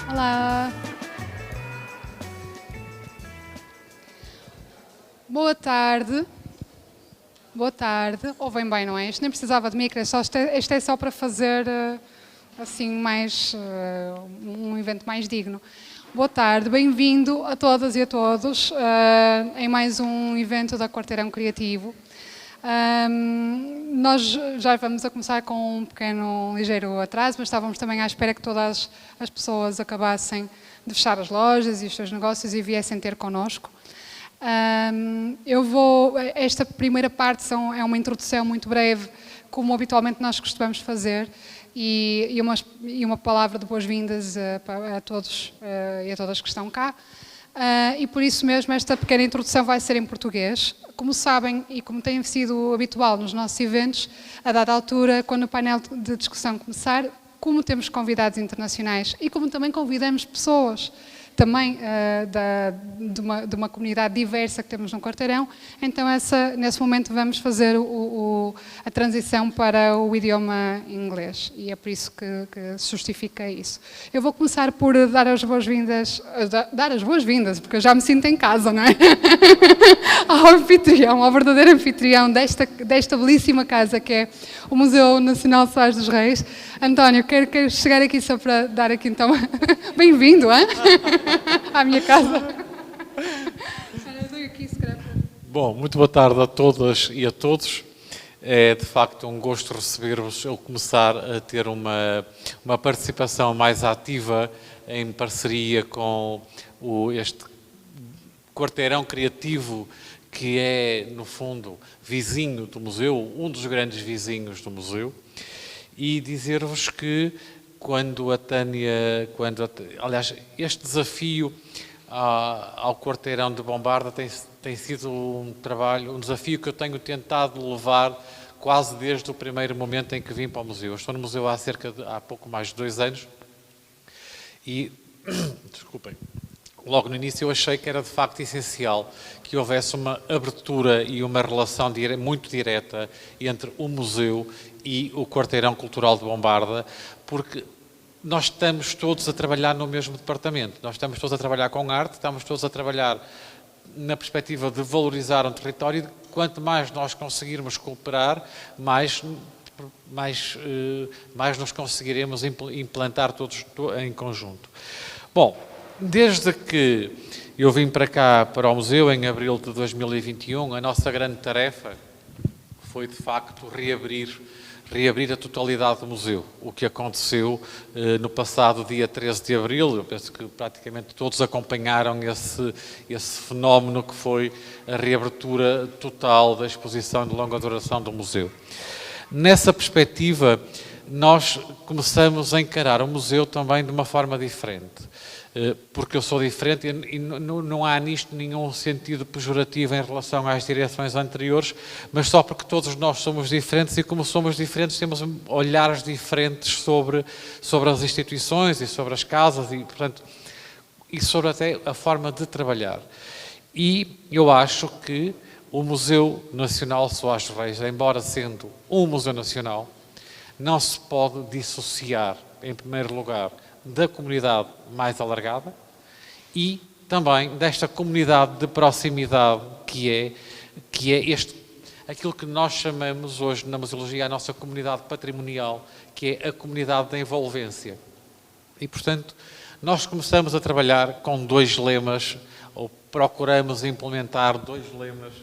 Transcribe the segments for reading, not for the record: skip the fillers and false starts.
Olá. Boa tarde. Boa tarde. Ouvem bem, não é? Isto nem precisava de micro, isto é só para fazer assim um evento mais digno. Boa tarde, bem-vindo a todas e a todos em mais um evento da Quarteirão Criativo. Nós já vamos a começar com um pequeno, ligeiro atraso, mas estávamos também à espera que todas as pessoas acabassem de fechar as lojas e os seus negócios e viessem ter connosco. Esta primeira parte é uma introdução muito breve, como habitualmente nós costumamos fazer, e uma palavra de boas-vindas a todos e a todas que estão cá. E por isso mesmo esta pequena introdução vai ser em português. Como sabem e como tem sido habitual nos nossos eventos, a dada altura, quando o painel de discussão começar, como temos convidados internacionais e como também convidamos pessoas também de uma comunidade diversa que temos no Quarteirão, então nesse momento vamos fazer a transição para o idioma inglês e é por isso que se justifica isso. Eu vou começar por dar as boas-vindas, porque eu já me sinto em casa, não é? Ao anfitrião, ao verdadeiro anfitrião desta belíssima casa que é o Museu Nacional de Soares dos Reis. António, quero chegar aqui só para dar aqui então, bem-vindo, hein? À minha casa. Bom, muito boa tarde a todas e a todos. É de facto um gosto receber-vos, eu começar a ter uma participação mais ativa em parceria com este Quarteirão Criativo, que é, no fundo, vizinho do museu, um dos grandes vizinhos do museu, e dizer-vos que aliás, este desafio ao Quarteirão de Bombarda tem sido um desafio que eu tenho tentado levar quase desde o primeiro momento em que vim para o museu. Eu estou no museu há pouco mais de 2 anos e, desculpem, logo no início eu achei que era de facto essencial que houvesse uma abertura e uma relação muito direta entre o museu e o Quarteirão Cultural de Bombarda, porque nós estamos todos a trabalhar no mesmo departamento, nós estamos todos a trabalhar com arte, estamos todos a trabalhar na perspectiva de valorizar um território e quanto mais nós conseguirmos cooperar, mais nos conseguiremos implantar todos em conjunto. Bom, desde que eu vim para cá, para o museu, em abril de 2021, a nossa grande tarefa foi, de facto, reabrir a totalidade do museu. O que aconteceu no passado dia 13 de abril, eu penso que praticamente todos acompanharam esse fenómeno que foi a reabertura total da exposição de longa duração do museu. Nessa perspectiva, nós começamos a encarar o museu também de uma forma diferente. Porque eu sou diferente e não há nisto nenhum sentido pejorativo em relação às direções anteriores, mas só porque todos nós somos diferentes e como somos diferentes temos olhares diferentes sobre as instituições e sobre as casas e, portanto, e sobre até a forma de trabalhar. E eu acho que o Museu Nacional Soares dos Reis, embora sendo um museu nacional, não se pode dissociar, em primeiro lugar, da comunidade mais alargada e também desta comunidade de proximidade que é aquilo que nós chamamos hoje na museologia a nossa comunidade patrimonial, que é a comunidade da envolvência. E, portanto, nós começamos a trabalhar com 2 lemas, ou procuramos implementar 2 lemas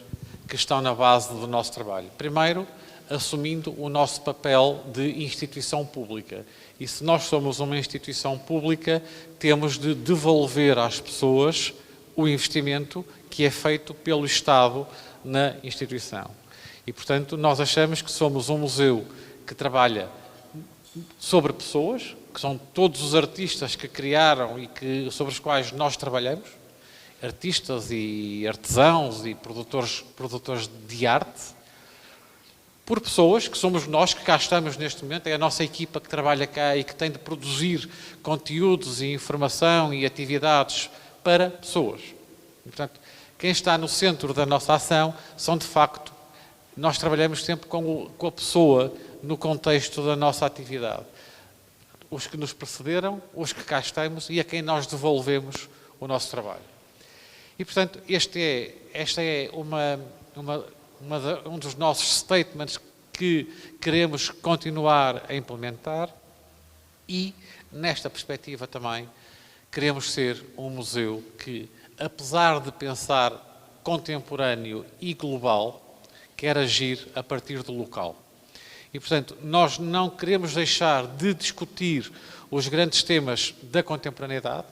que estão na base do nosso trabalho. Primeiro, assumindo o nosso papel de instituição pública. E se nós somos uma instituição pública, temos de devolver às pessoas o investimento que é feito pelo Estado na instituição. E, portanto, nós achamos que somos um museu que trabalha sobre pessoas, que são todos os artistas que criaram e sobre os quais nós trabalhamos, artistas e artesãos e produtores de arte, por pessoas que somos nós que cá estamos neste momento, é a nossa equipa que trabalha cá e que tem de produzir conteúdos e informação e atividades para pessoas. E, portanto, quem está no centro da nossa ação são, de facto, nós trabalhamos sempre com a pessoa no contexto da nossa atividade. os que nos precederam, os que cá estamos e a quem nós devolvemos o nosso trabalho. E, portanto, este é um dos nossos statements que queremos continuar a implementar e, nesta perspectiva também, queremos ser um museu que, apesar de pensar contemporâneo e global, quer agir a partir do local. E, portanto, nós não queremos deixar de discutir os grandes temas da contemporaneidade,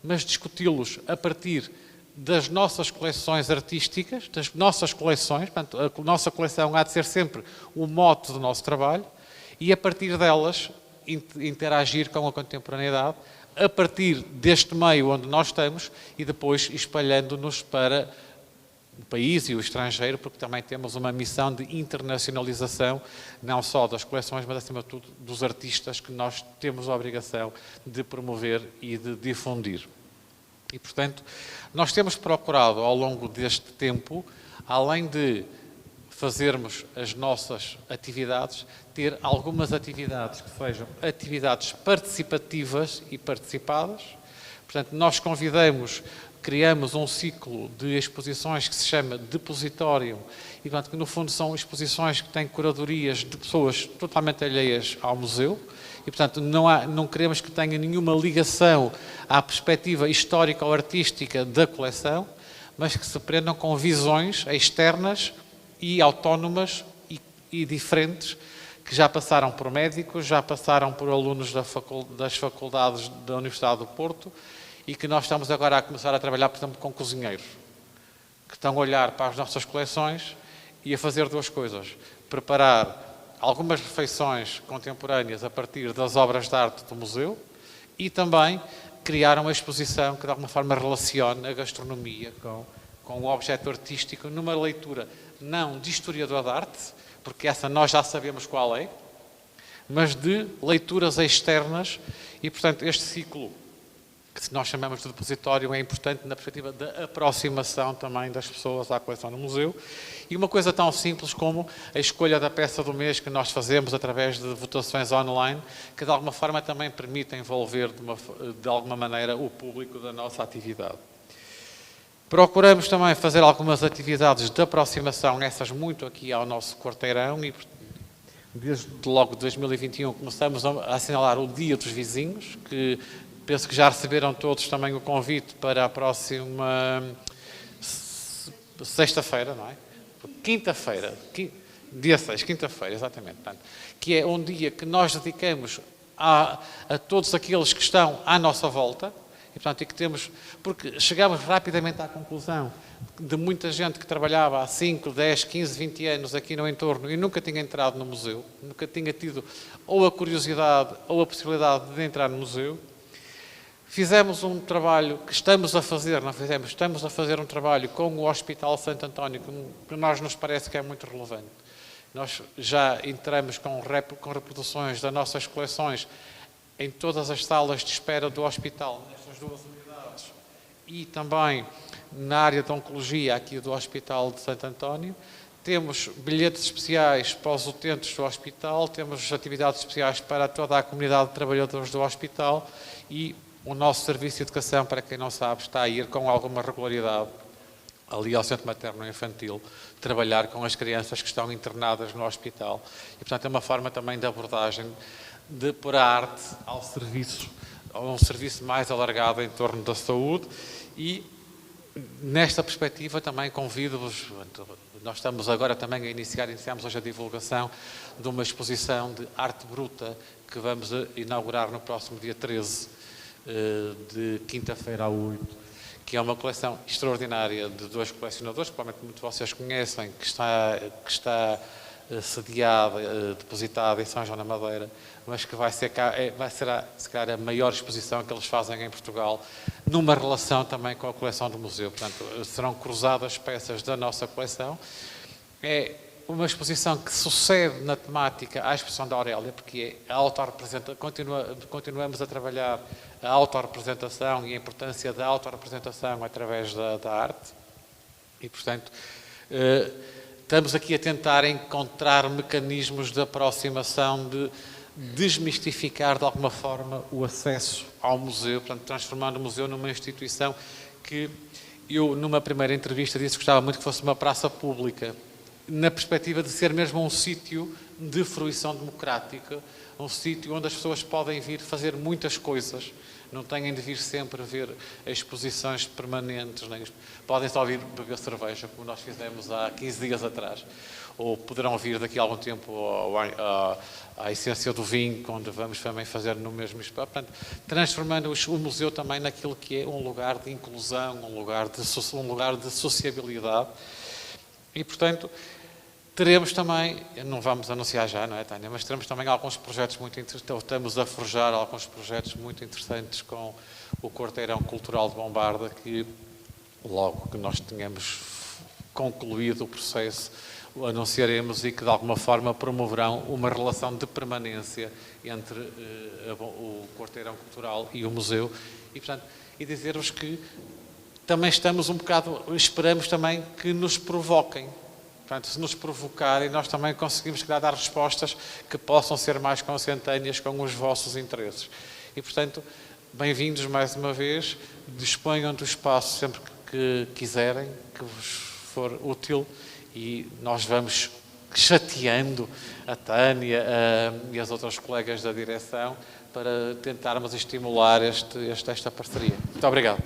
mas discuti-los a partir das nossas coleções artísticas, das nossas coleções, portanto, a nossa coleção há de ser sempre o mote do nosso trabalho, e a partir delas interagir com a contemporaneidade, a partir deste meio onde nós estamos e depois espalhando-nos para o país e o estrangeiro, porque também temos uma missão de internacionalização, não só das coleções, mas acima de tudo dos artistas que nós temos a obrigação de promover e de difundir. E, portanto, nós temos procurado ao longo deste tempo, além de fazermos as nossas atividades, ter algumas atividades que sejam atividades participativas e participadas. Portanto, nós criamos um ciclo de exposições que se chama Depositório, e, portanto, que no fundo são exposições que têm curadorias de pessoas totalmente alheias ao museu, e, portanto, não queremos que tenha nenhuma ligação à perspectiva histórica ou artística da coleção, mas que se prendam com visões externas e autónomas e diferentes, que já passaram por médicos, já passaram por alunos das faculdades da Universidade do Porto, e que nós estamos agora a começar a trabalhar, por exemplo, com cozinheiros, que estão a olhar para as nossas coleções e a fazer duas coisas: preparar algumas refeições contemporâneas a partir das obras de arte do museu e também criar uma exposição que de alguma forma relacione a gastronomia com o objeto artístico numa leitura não de historiador de arte, porque essa nós já sabemos qual é, mas de leituras externas. E, portanto, este ciclo que nós chamamos de depositório é importante na perspectiva da aproximação também das pessoas à coleção do museu. E uma coisa tão simples como a escolha da peça do mês que nós fazemos através de votações online, que de alguma forma também permite envolver de alguma maneira o público da nossa atividade. Procuramos também fazer algumas atividades de aproximação, essas muito aqui ao nosso quarteirão, e desde logo 2021 começamos a assinalar o Dia dos Vizinhos, que penso que já receberam todos também o convite para a próxima sexta-feira, não é? Quinta-feira, dia 6, quinta-feira, exatamente. Portanto, que é um dia que nós dedicamos a todos aqueles que estão à nossa volta, e, portanto, porque chegamos rapidamente à conclusão de muita gente que trabalhava há 5, 10, 15, 20 anos aqui no entorno e nunca tinha entrado no museu, nunca tinha tido ou a curiosidade ou a possibilidade de entrar no museu. Fizemos um trabalho que estamos a fazer um trabalho com o Hospital Santo António, que nos parece que é muito relevante. Nós já entramos com reproduções das nossas coleções em todas as salas de espera do hospital, nestas duas unidades, e também na área de oncologia aqui do Hospital de Santo António. Temos bilhetes especiais para os utentes do hospital, temos atividades especiais para toda a comunidade de trabalhadores do hospital e o nosso serviço de educação, para quem não sabe, está a ir com alguma regularidade ali ao Centro Materno Infantil, trabalhar com as crianças que estão internadas no hospital. E, portanto, é uma forma também de abordagem de pôr a arte ao serviço, a um serviço mais alargado em torno da saúde. E, nesta perspectiva, também convido-vos, nós estamos agora também iniciamos hoje a divulgação de uma exposição de arte bruta que vamos inaugurar no próximo dia 13, de quinta-feira a 8, que é uma coleção extraordinária de dois colecionadores, que provavelmente muitos de vocês conhecem, que está sediada, depositada em São João da Madeira, mas que será, se calhar, a maior exposição que eles fazem em Portugal, numa relação também com a coleção do museu. Portanto, serão cruzadas peças da nossa coleção. É uma exposição que sucede na temática à exposição da Aurélia, porque é a autorrepresentação, continuamos a trabalhar a autorrepresentação e a importância da autorrepresentação através da arte. E, portanto, estamos aqui a tentar encontrar mecanismos de aproximação desmistificar de alguma forma o acesso ao museu, portanto, transformando o museu numa instituição que eu, numa primeira entrevista, disse que gostava muito que fosse uma praça pública, na perspectiva de ser mesmo um sítio de fruição democrática, um sítio onde as pessoas podem vir fazer muitas coisas, não têm de vir sempre ver exposições permanentes, nem podem só vir beber cerveja, como nós fizemos há 15 dias atrás, ou poderão vir daqui a algum tempo à essência do vinho, onde vamos também fazer no mesmo espaço. Portanto, transformando o museu também naquilo que é um lugar de inclusão, um lugar de sociabilidade. E, portanto, teremos também, não vamos anunciar já, não é, Tânia, mas teremos também alguns projetos muito interessantes, estamos a forjar alguns projetos muito interessantes com o Quarteirão Cultural de Bombarda, que logo que nós tenhamos concluído o processo, o anunciaremos e que de alguma forma promoverão uma relação de permanência entre o Quarteirão Cultural e o museu. E, portanto, e dizer-vos que também estamos um bocado, esperamos também que nos provoquem. Portanto, se nos provocarem, nós também conseguimos dar respostas que possam ser mais consentâneas com os vossos interesses. E, portanto, bem-vindos mais uma vez, disponham do espaço sempre que quiserem, que vos for útil, e nós vamos chateando a Tânia e as outras colegas da direção para tentarmos estimular esta parceria. Muito obrigado.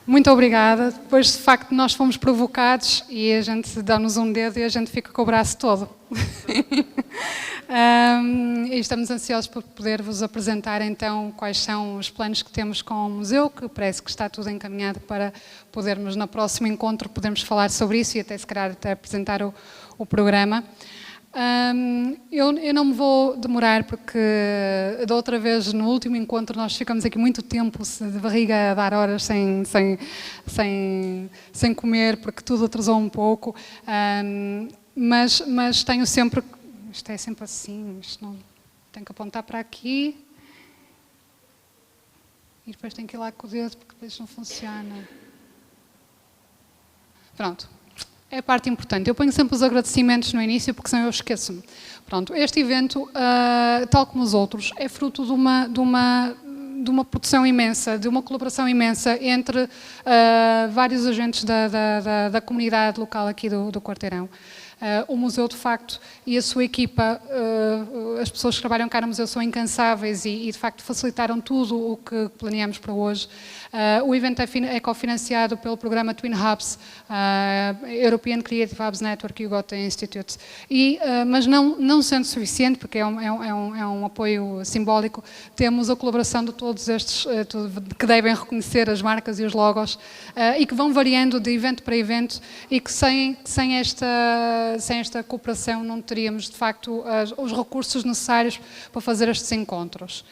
Muito obrigada. Depois, de facto, nós fomos provocados e a gente dá-nos um dedo e a gente fica com o braço todo. E estamos ansiosos por poder-vos apresentar, então, quais são os planos que temos com o museu, que parece que está tudo encaminhado para podermos, no próximo encontro, podermos falar sobre isso e até, se calhar, até apresentar o programa. Eu não me vou demorar porque da outra vez, no último encontro, nós ficamos aqui muito tempo de barriga a dar horas sem comer, porque tudo atrasou um pouco, mas tenho sempre, isto é sempre assim, isto não, tenho que apontar para aqui e depois tenho que ir lá com o dedo porque depois não funciona. Pronto. É a parte importante. Eu ponho sempre os agradecimentos no início, porque senão eu esqueço-me. Pronto, este evento, tal como os outros, é fruto de uma produção imensa, de uma colaboração imensa entre vários agentes da comunidade local aqui do Quarteirão. O museu, de facto, e a sua equipa, as pessoas que trabalham cá no museu são incansáveis e de facto, facilitaram tudo o que planeamos para hoje. O evento é cofinanciado pelo programa Twin Hubs, European Creative Hubs Network e o Gotha Institute. Mas não sendo suficiente, porque é um apoio simbólico, temos a colaboração de todos estes, que devem reconhecer as marcas e os logos, e que vão variando de evento para evento, e que sem esta cooperação não teríamos, de facto, os recursos necessários para fazer estes encontros.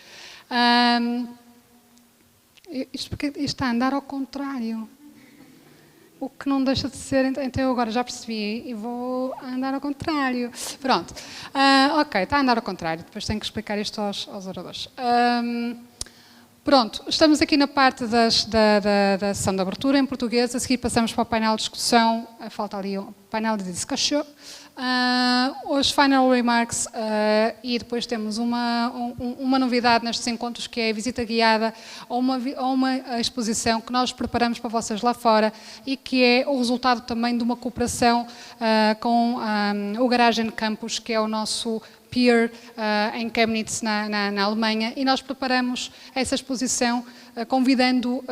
Isto está a andar ao contrário. O que não deixa de ser, então eu agora já percebi e vou andar ao contrário. Pronto. Ok, está a andar ao contrário. Depois tenho que explicar isto aos oradores. Pronto, estamos aqui na parte da sessão de abertura em português, a seguir passamos para o painel de discussão, falta ali o painel de discussão, os final remarks e depois temos uma novidade nestes encontros que é a visita guiada a uma exposição que nós preparamos para vocês lá fora e que é o resultado também de uma cooperação com o Garagen-Campus, que é o nosso peer em Chemnitz, na Alemanha, e nós preparamos essa exposição convidando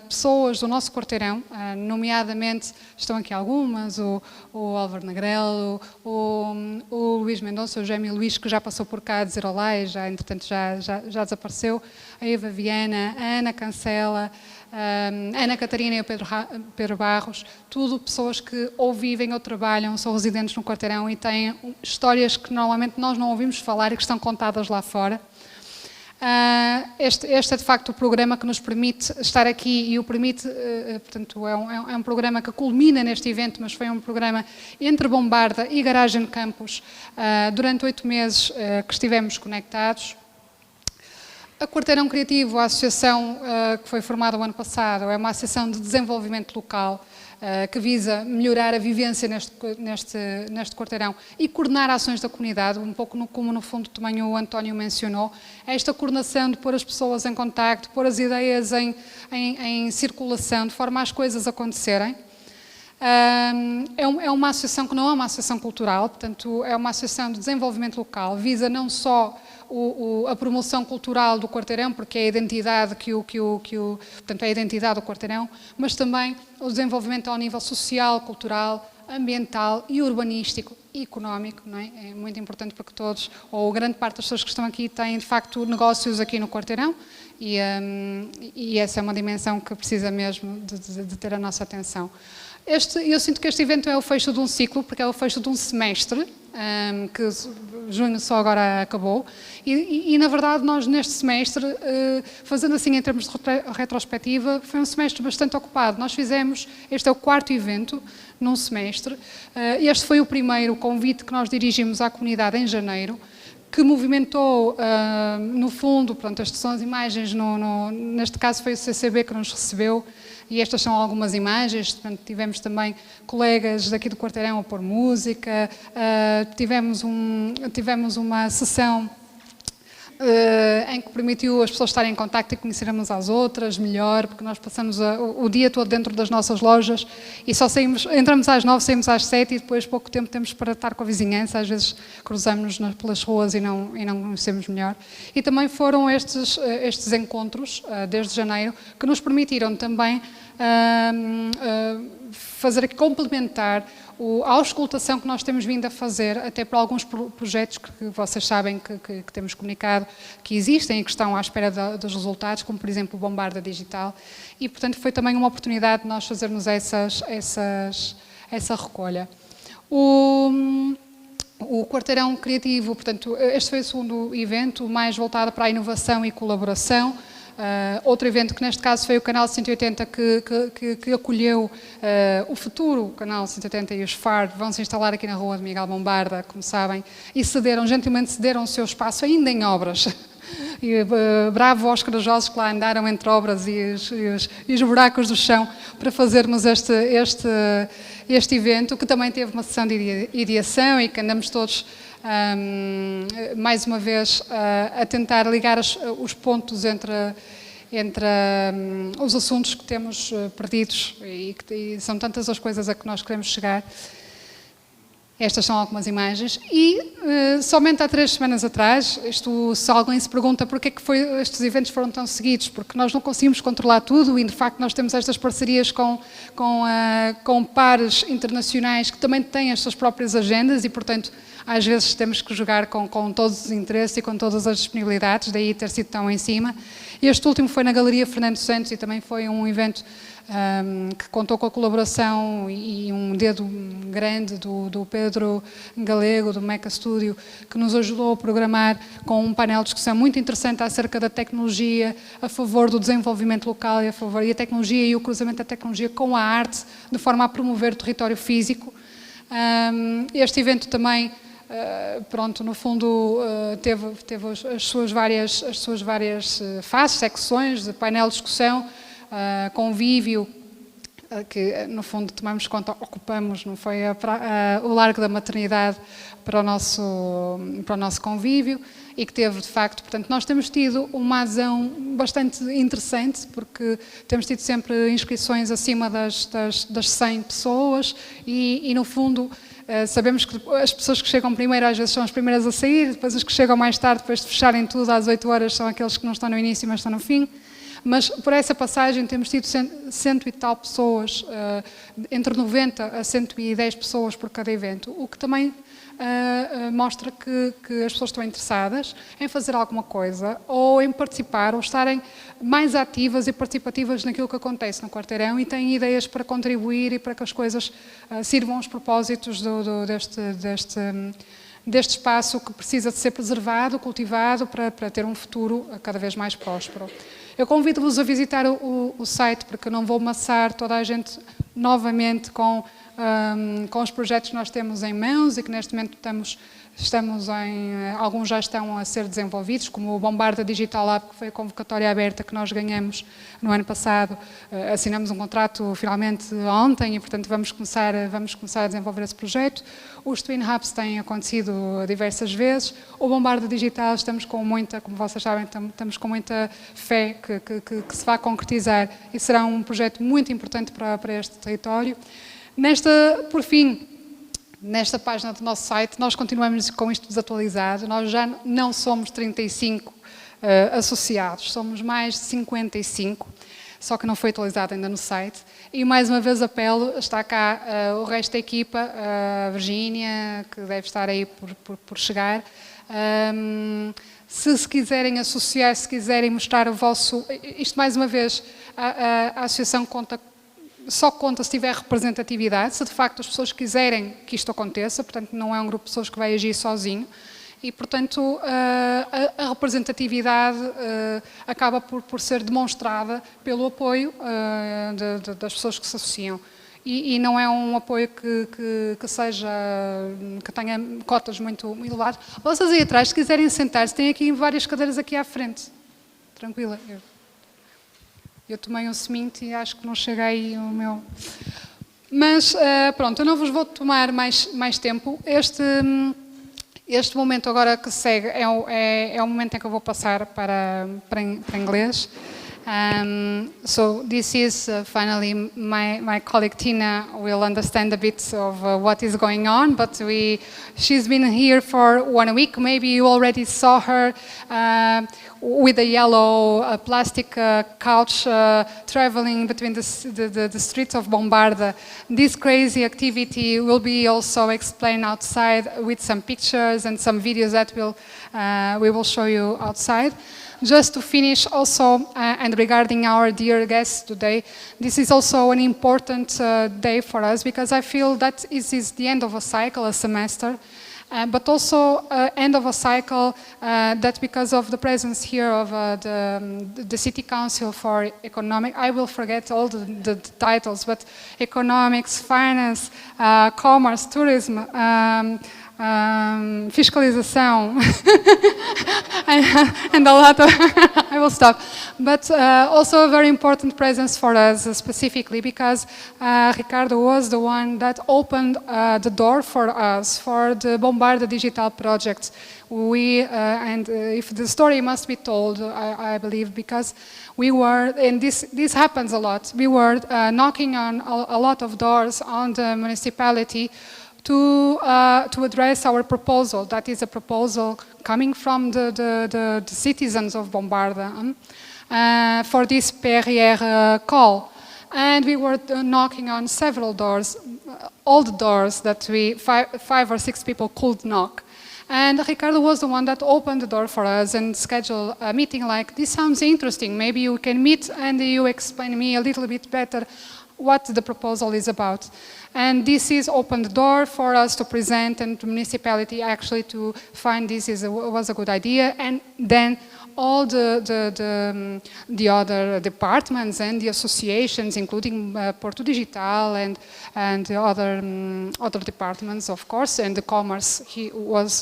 pessoas do nosso quarteirão, nomeadamente, estão aqui algumas, o Álvaro Negrelo, o Luís Mendonça, o Gêmeo Luís, que já passou por cá a dizer olá e já, entretanto, já desapareceu, a Eva Viana, a Ana Cancela, a Ana Catarina e o Pedro Barros, tudo pessoas que ou vivem ou trabalham, são residentes no quarteirão e têm histórias que normalmente nós não ouvimos falar e que estão contadas lá fora. Este é de facto o programa que nos permite estar aqui e o permite, portanto, é um programa que culmina neste evento, mas foi um programa entre Bombarda e Garagen-Campus durante 8 meses que estivemos conectados. A Quarteirão Criativo, a associação que foi formada o ano passado, é uma associação de desenvolvimento local que visa melhorar a vivência neste quarteirão e coordenar ações da comunidade, um pouco como no fundo também o António mencionou, esta coordenação de pôr as pessoas em contacto, pôr as ideias em circulação, de forma a as coisas acontecerem. É uma associação que não é uma associação cultural, portanto é uma associação de desenvolvimento local, visa não só a promoção cultural do quarteirão, porque é a identidade portanto é a identidade do quarteirão, mas também o desenvolvimento ao nível social, cultural, ambiental e urbanístico e económico, não é? É muito importante para que todos, ou grande parte das pessoas que estão aqui têm de facto negócios aqui no quarteirão e essa é uma dimensão que precisa mesmo de ter a nossa atenção. Eu sinto que este evento é o fecho de um ciclo, porque é o fecho de um semestre, que junho só agora acabou, e na verdade nós neste semestre, fazendo assim em termos de retrospectiva, foi um semestre bastante ocupado. Nós fizemos, este é o 4º evento num semestre, este foi o primeiro convite que nós dirigimos à comunidade em janeiro, que movimentou, no fundo, pronto, estas são as imagens, neste caso foi o CCB que nos recebeu, e estas são algumas imagens, portanto, tivemos também colegas daqui do quarteirão a pôr música, tivemos uma sessão em que permitiu as pessoas estarem em contacto e conhecerem umas às outras melhor, porque nós passamos o dia todo dentro das nossas lojas e só entramos às 9, saímos às 7 e depois pouco tempo temos para estar com a vizinhança, às vezes cruzamos-nos pelas ruas e não conhecemos melhor. E também foram estes encontros, desde janeiro, que nos permitiram também complementar a auscultação que nós temos vindo a fazer, até para alguns projetos que vocês sabem que temos comunicado que existem e que estão à espera dos resultados, como por exemplo o Bombarda digital, e portanto foi também uma oportunidade de nós fazermos essa recolha. O Quarteirão Criativo, portanto, este foi o segundo evento, mais voltado para a inovação e colaboração. Outro evento que neste caso foi o Canal 180 que acolheu o futuro Canal 180 e os FAR vão se instalar aqui na rua de Miguel Bombarda, como sabem, e gentilmente cederam o seu espaço ainda em obras. E bravo aos corajosos que lá andaram entre obras e os buracos do chão para fazermos este evento, que também teve uma sessão de ideação e que andamos todos mais uma vez a tentar ligar os pontos entre os assuntos que temos perdidos e são tantas as coisas a que nós queremos chegar. Estas são algumas imagens e somente há 3 semanas atrás, se alguém se pergunta porque é que estes eventos foram tão seguidos, porque nós não conseguimos controlar tudo e de facto nós temos estas parcerias com pares internacionais que também têm as suas próprias agendas e portanto às vezes temos que jogar com todos os interesses e com todas as disponibilidades, daí ter sido tão em cima. Este último foi na Galeria Fernando Santos e também foi um evento que contou com a colaboração e um dedo grande do Pedro Galego, do Meca Studio, que nos ajudou a programar com um painel de discussão muito interessante acerca da tecnologia a favor do desenvolvimento local e a tecnologia e o cruzamento da tecnologia com a arte, de forma a promover o território físico. Este evento também, pronto, no fundo teve as suas várias fases, secções de painel de discussão, convívio, que no fundo tomamos conta, ocupamos, não foi o Largo da Maternidade para o nosso convívio e que teve de facto, portanto nós temos tido uma adesão bastante interessante porque temos tido sempre inscrições acima das 100 pessoas e no fundo sabemos que as pessoas que chegam primeiro às vezes são as primeiras a sair, depois as que chegam mais tarde, depois de fecharem tudo às 8 horas são aqueles que não estão no início mas estão no fim. Mas por essa passagem temos tido 100 e tal pessoas, entre 90 a 110 pessoas por cada evento, o que também mostra que as pessoas estão interessadas em fazer alguma coisa ou em participar ou estarem mais ativas e participativas naquilo que acontece no quarteirão e têm ideias para contribuir e para que as coisas sirvam aos propósitos deste espaço que precisa de ser preservado, cultivado para ter um futuro cada vez mais próspero. Eu convido-vos a visitar o site, porque eu não vou maçar toda a gente novamente com os projetos que nós temos em mãos e que neste momento estamos Alguns já estão a ser desenvolvidos, como o Bombarda Digital Lab, que foi a convocatória aberta que nós ganhamos no ano passado. Assinamos um contrato finalmente ontem e, portanto, vamos começar a desenvolver esse projeto. Os Twin Hubs têm acontecido diversas vezes. O Bombarda Digital, estamos com muita, como vocês sabem, estamos com muita fé que se vai concretizar e será um projeto muito importante para este território. Por fim, nesta página do nosso site, nós continuamos com isto desatualizado. Nós já não somos 35 associados, somos mais de 55, só que não foi atualizado ainda no site. E mais uma vez apelo, está cá o resto da equipa, a Virgínia, que deve estar aí por chegar. Se quiserem associar, se quiserem mostrar o vosso... Isto mais uma vez, a associação só conta se tiver representatividade, se de facto as pessoas quiserem que isto aconteça, portanto não é um grupo de pessoas que vai agir sozinho e, portanto, a representatividade acaba por ser demonstrada pelo apoio das pessoas que se associam. E não é um apoio que tenha cotas muito elevadas. Vocês aí atrás, se quiserem sentar-se, têm aqui várias cadeiras aqui à frente. Tranquila. Eu tomei um semente e acho que não chega aí o meu... Mas, pronto, eu não vos vou tomar mais tempo. Este momento agora que segue é o momento em que eu vou passar para inglês. So this is finally my colleague Tina will understand a bit of what is going on, but she's been here for 1 week. Maybe you already saw her with a yellow plastic couch traveling between the streets of Bombarda. This crazy activity will be also explained outside with some pictures and some videos that we will show you outside. Just to finish also, and regarding our dear guests today, this is also an important day for us because I feel that this is the end of a cycle, a semester, but also end of a cycle that because of the presence here of the City Council for Economic, I will forget all the titles, but economics, finance, commerce, tourism, fiscalização, and a lot of, I will stop. But also a very important presence for us specifically because Ricardo was the one that opened the door for us for the Bombarda Digital project. And if the story must be told, I believe, because we were, and this happens a lot, we were knocking on a lot of doors on the municipality to address our proposal. That is a proposal coming from the citizens of Bombarda for this PRR call. And we were knocking on several doors, all the doors that five or six people could knock. And Ricardo was the one that opened the door for us and scheduled a meeting like, this sounds interesting, maybe you can meet and you explain me a little bit better what the proposal is about. And this is opened the door for us to present and the municipality actually to find this was a good idea. And then all the other departments and the associations, including Porto Digital and the other departments, of course, and the commerce was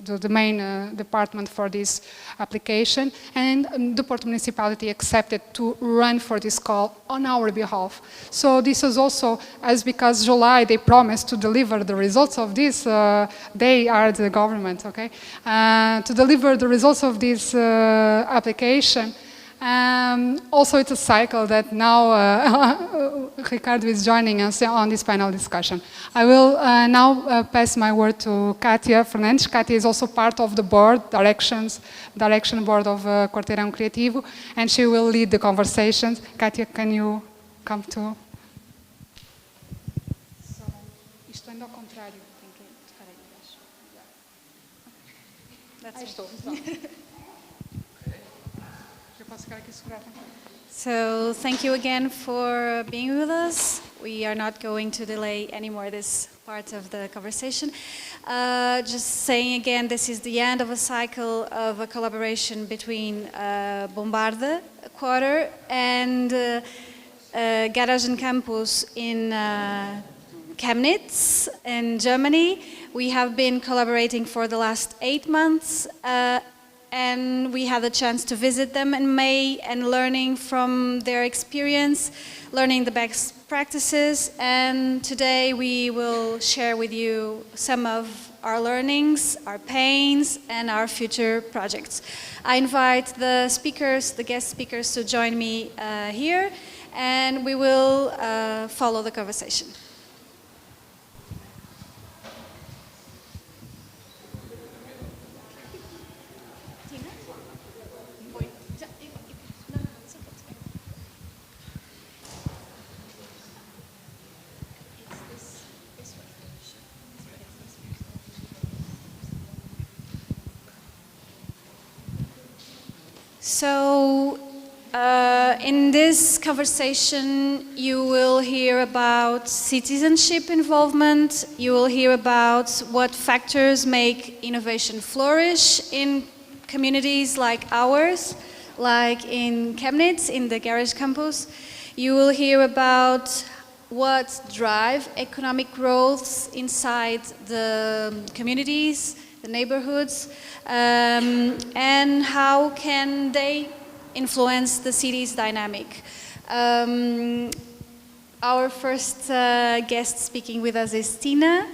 the main department for this application. And the Porto municipality accepted to run for this call on our behalf. So this is also, as because July they promised to deliver the results of this, they are the government, okay, to deliver the results of this application. Also, it's a cycle that now Ricardo is joining us on this panel discussion. I will now pass my word to Katia Fernandes. Katia is also part of the board, direction board of Quarteirão Criativo, and she will lead the conversations. Katia, can you come to? Isto anda ao contrário. Tem que tocar aí embaixo. Aí estou. So thank you again for being with us. We are not going to delay anymore this part of the conversation. Just saying again, this is the end of a cycle of a collaboration between Bombarda Quarter and Garagen-Campus in Chemnitz in Germany. We have been collaborating for the last 8 months, and we had the chance to visit them in May and learning from their experience, learning the best practices, and today we will share with you some of our learnings, our pains, and our future projects. I invite the speakers, the guest speakers, to join me here, and we will follow the conversation. So, in this conversation, you will hear about citizenship involvement, you will hear about what factors make innovation flourish in communities like ours, like in Chemnitz, in the Garagen-Campus. You will hear about what drive economic growth inside the communities, the neighborhoods, and how can they influence the city's dynamic. Our first guest speaking with us is Tina.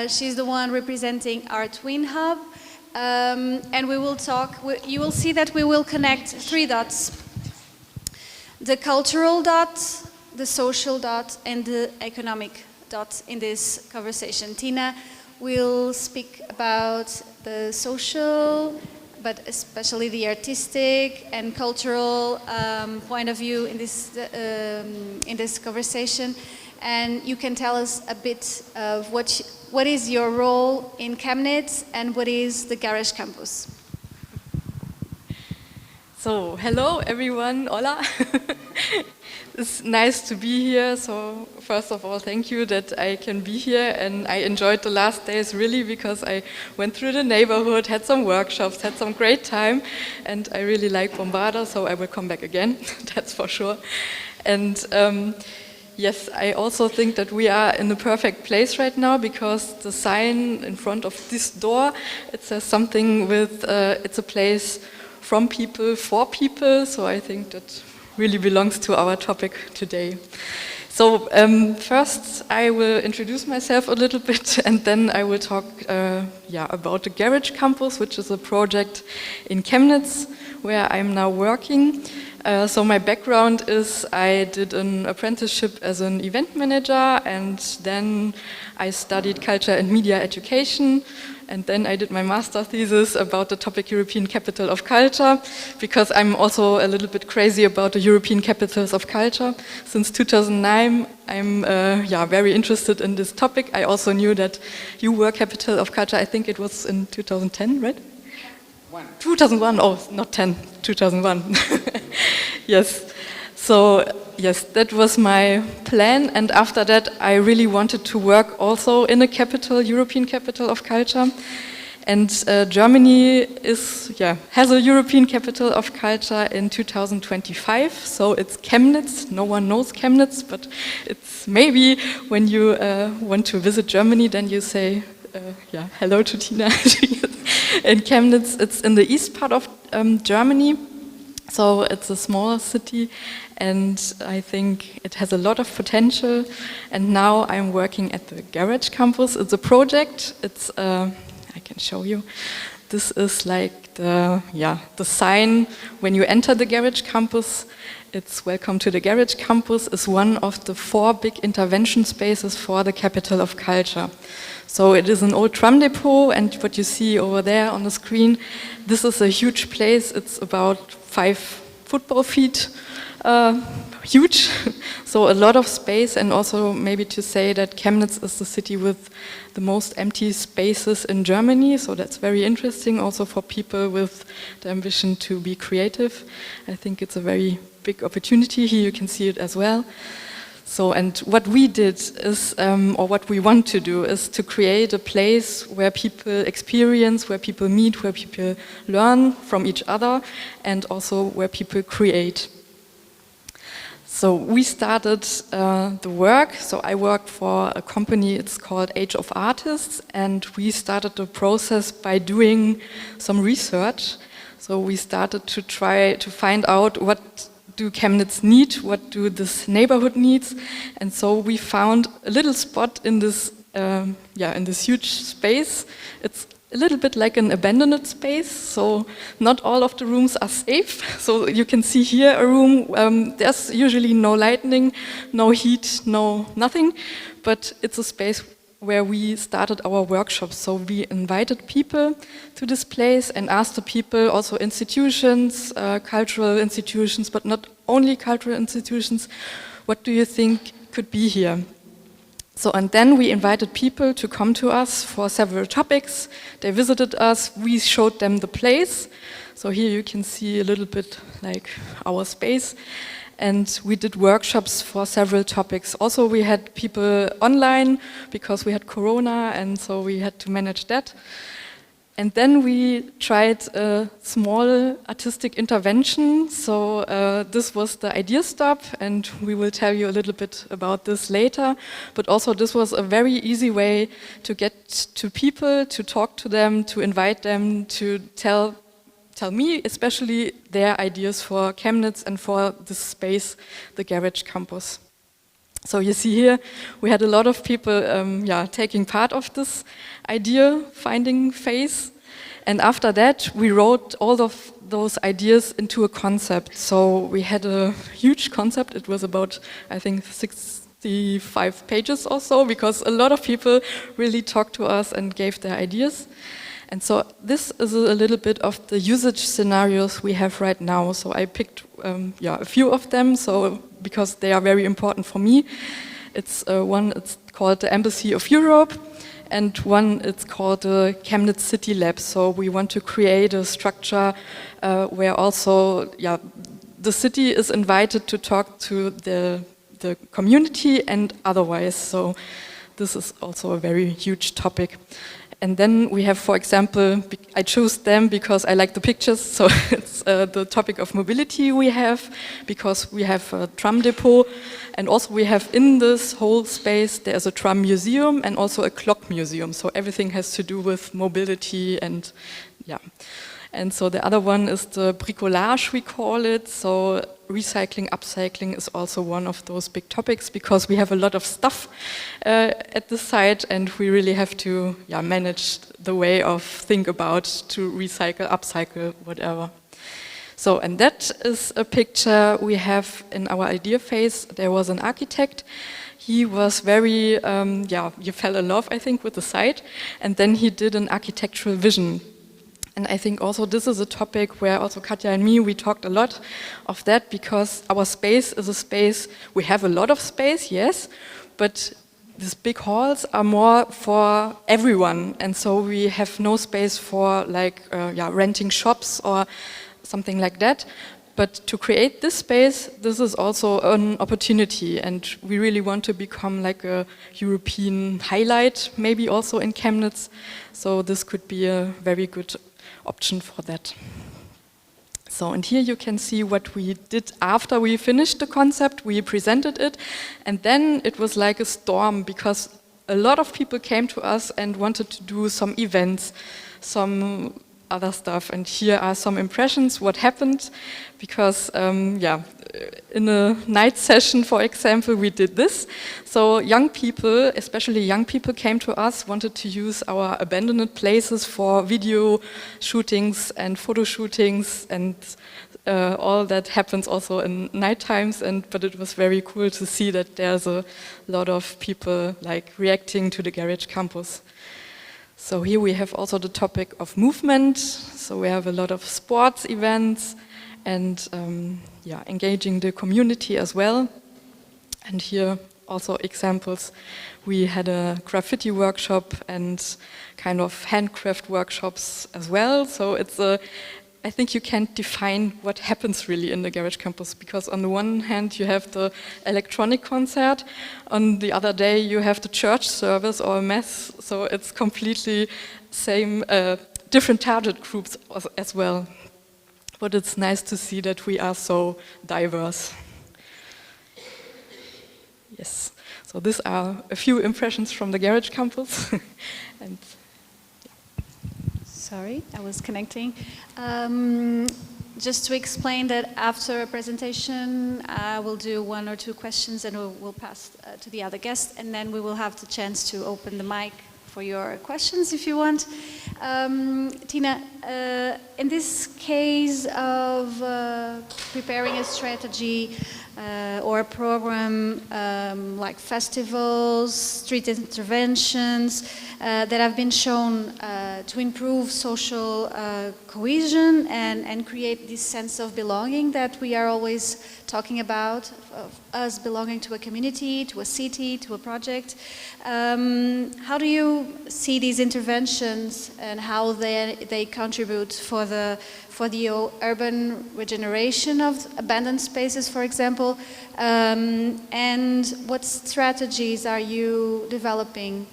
She's the one representing our Twin Hub, and we will talk, you will see that we will connect 3 dots. The cultural dot, the social dot, and the economic dot in this conversation. Tina will speak about the social, but especially the artistic and cultural point of view in this conversation. And you can tell us a bit of what is your role in Chemnitz and what is the Garagen-Campus. So, hello everyone, hola. It's nice to be here. So, first of all, thank you that I can be here, and I enjoyed the last days really because I went through the neighborhood, had some workshops, had some great time, and I really like Bombarda, so I will come back again, that's for sure. And yes, I also think that we are in the perfect place right now because the sign in front of this door, it says something with, it's a place from people, for people, so I think that really belongs to our topic today. So first I will introduce myself a little bit and then I will talk about the Garagen-Campus, which is a project in Chemnitz where I'm now working. So my background is I did an apprenticeship as an event manager, and then I studied culture and media education, and then I did my master thesis about the topic European Capital of Culture, because I'm also a little bit crazy about the European capitals of culture. Since 2009 I'm very interested in this topic. I also knew that you were Capital of Culture, I think it was in 2010, right? 2001, oh, not 10, 2001. Yes, so yes, that was my plan, and after that I really wanted to work also in a capital, European capital of culture. And Germany has a European capital of culture in 2025, so it's Chemnitz. No one knows Chemnitz, but it's maybe when you want to visit Germany, then you say, hello to Tina. In Chemnitz, it's in the east part of Germany, so it's a small city, and I think it has a lot of potential. And now I'm working at the Garagen-Campus. It's a project. It's I can show you. This is like the sign when you enter the Garagen-Campus. It's welcome to the Garagen-Campus. Is one of the 4 big intervention spaces for the capital of culture. So it is an old tram depot, and what you see over there on the screen, this is a huge place. It's about 5 football feet huge, so a lot of space. And also maybe to say that Chemnitz is the city with the most empty spaces in Germany, so that's very interesting also for people with the ambition to be creative. I think it's a very big opportunity. Here you can see it as well. So, and what we did is, or what we want to do, is to create a place where people experience, where people meet, where people learn from each other, and also where people create. So we started the work. So I work for a company, it's called Age of Artists, and we started the process by doing some research. So we started to try to find out what do Chemnitz need, what do this neighborhood needs, and so we found a little spot in this, in this huge space. It's a little bit like an abandoned space, so not all of the rooms are safe. So you can see here a room, there's usually no lighting, no heat, no nothing, but it's a space where we started our workshops. So we invited people to this place and asked the people, also institutions, cultural institutions, but not only cultural institutions, what do you think could be here? So, and then we invited people to come to us for several topics. They visited us, we showed them the place. So here you can see a little bit like our space. And we did workshops for several topics. Also, we had people online because we had Corona, and so we had to manage that. And then we tried a small artistic intervention. So this was the idea stop, and we will tell you a little bit about this later. But also this was a very easy way to get to people, to talk to them, to invite them, to tell me especially their ideas for Chemnitz and for this space, the Garagen-Campus. So you see here, we had a lot of people taking part of this idea finding phase. And after that, we wrote all of those ideas into a concept. So we had a huge concept. It was about, I think, 65 pages or so, because a lot of people really talked to us and gave their ideas. And so this is a little bit of the usage scenarios we have right now. So I picked a few of them, so because they are very important for me. It's one, it's called the Embassy of Europe, and one, it's called the Chemnitz City Lab. So we want to create a structure where also the city is invited to talk to the community and otherwise. So this is also a very huge topic. And then we have, for example, I chose them because I like the pictures, so it's the topic of mobility we have, because we have a tram depot, and also we have in this whole space, there's a tram museum and also a clock museum, so everything has to do with mobility and And so the other one is the bricolage, we call it. So recycling, upcycling is also one of those big topics, because we have a lot of stuff at the site, and we really have to manage the way of think about to recycle, upcycle, whatever. So, and that is a picture we have in our idea phase. There was an architect. He was very, he fell in love, I think, with the site, and then he did an architectural vision. And I think also this is a topic where also Katja and me, we talked a lot of that, because our space is a space, we have a lot of space, yes, but these big halls are more for everyone. And so we have no space for like renting shops or something like that. But to create this space, this is also an opportunity, and we really want to become like a European highlight, maybe also in Chemnitz. So this could be a very good option for that. So, and here you can see what we did after we finished the concept. We presented it, and then it was like a storm, because a lot of people came to us and wanted to do some events, some other stuff. And here are some impressions, what happened, because in a night session, for example, we did this. So young people, especially young people, came to us, wanted to use our abandoned places for video shootings and photo shootings, and all that happens also in night times. But it was very cool to see that there's a lot of people like reacting to the Garagen-Campus. So here we have also the topic of movement. So we have a lot of sports events and engaging the community as well. And here also examples. We had a graffiti workshop and kind of handcraft workshops as well. So it's I think you can't define what happens really in the Garagen-Campus, because on the one hand you have the electronic concert, on the other day you have the church service or a mass, so it's completely same, different target groups as well. But it's nice to see that we are so diverse. Yes. So these are a few impressions from the Garage Campus. And sorry, I was connecting. Just to explain that after a presentation, I will do 1 or 2 questions and we'll pass to the other guests, and then we will have the chance to open the mic for your questions if you want. Tina, in this case of preparing a strategy or a program like festivals, street interventions that have been shown to improve social cohesion and create this sense of belonging that we are always talking about, of us belonging to a community, to a city, to a project. How do you see these interventions and how they contribute for the urban regeneration of abandoned spaces, for example? And what strategies are you developing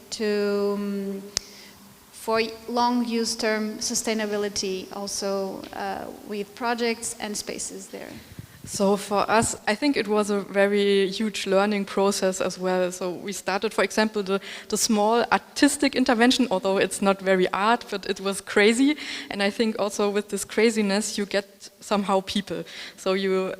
for long use term sustainability also with projects and spaces there? So for us, I think it was a very huge learning process as well. So we started, for example, the small artistic intervention, although it's not very art, but it was crazy. And I think also with this craziness, you get somehow people. So you,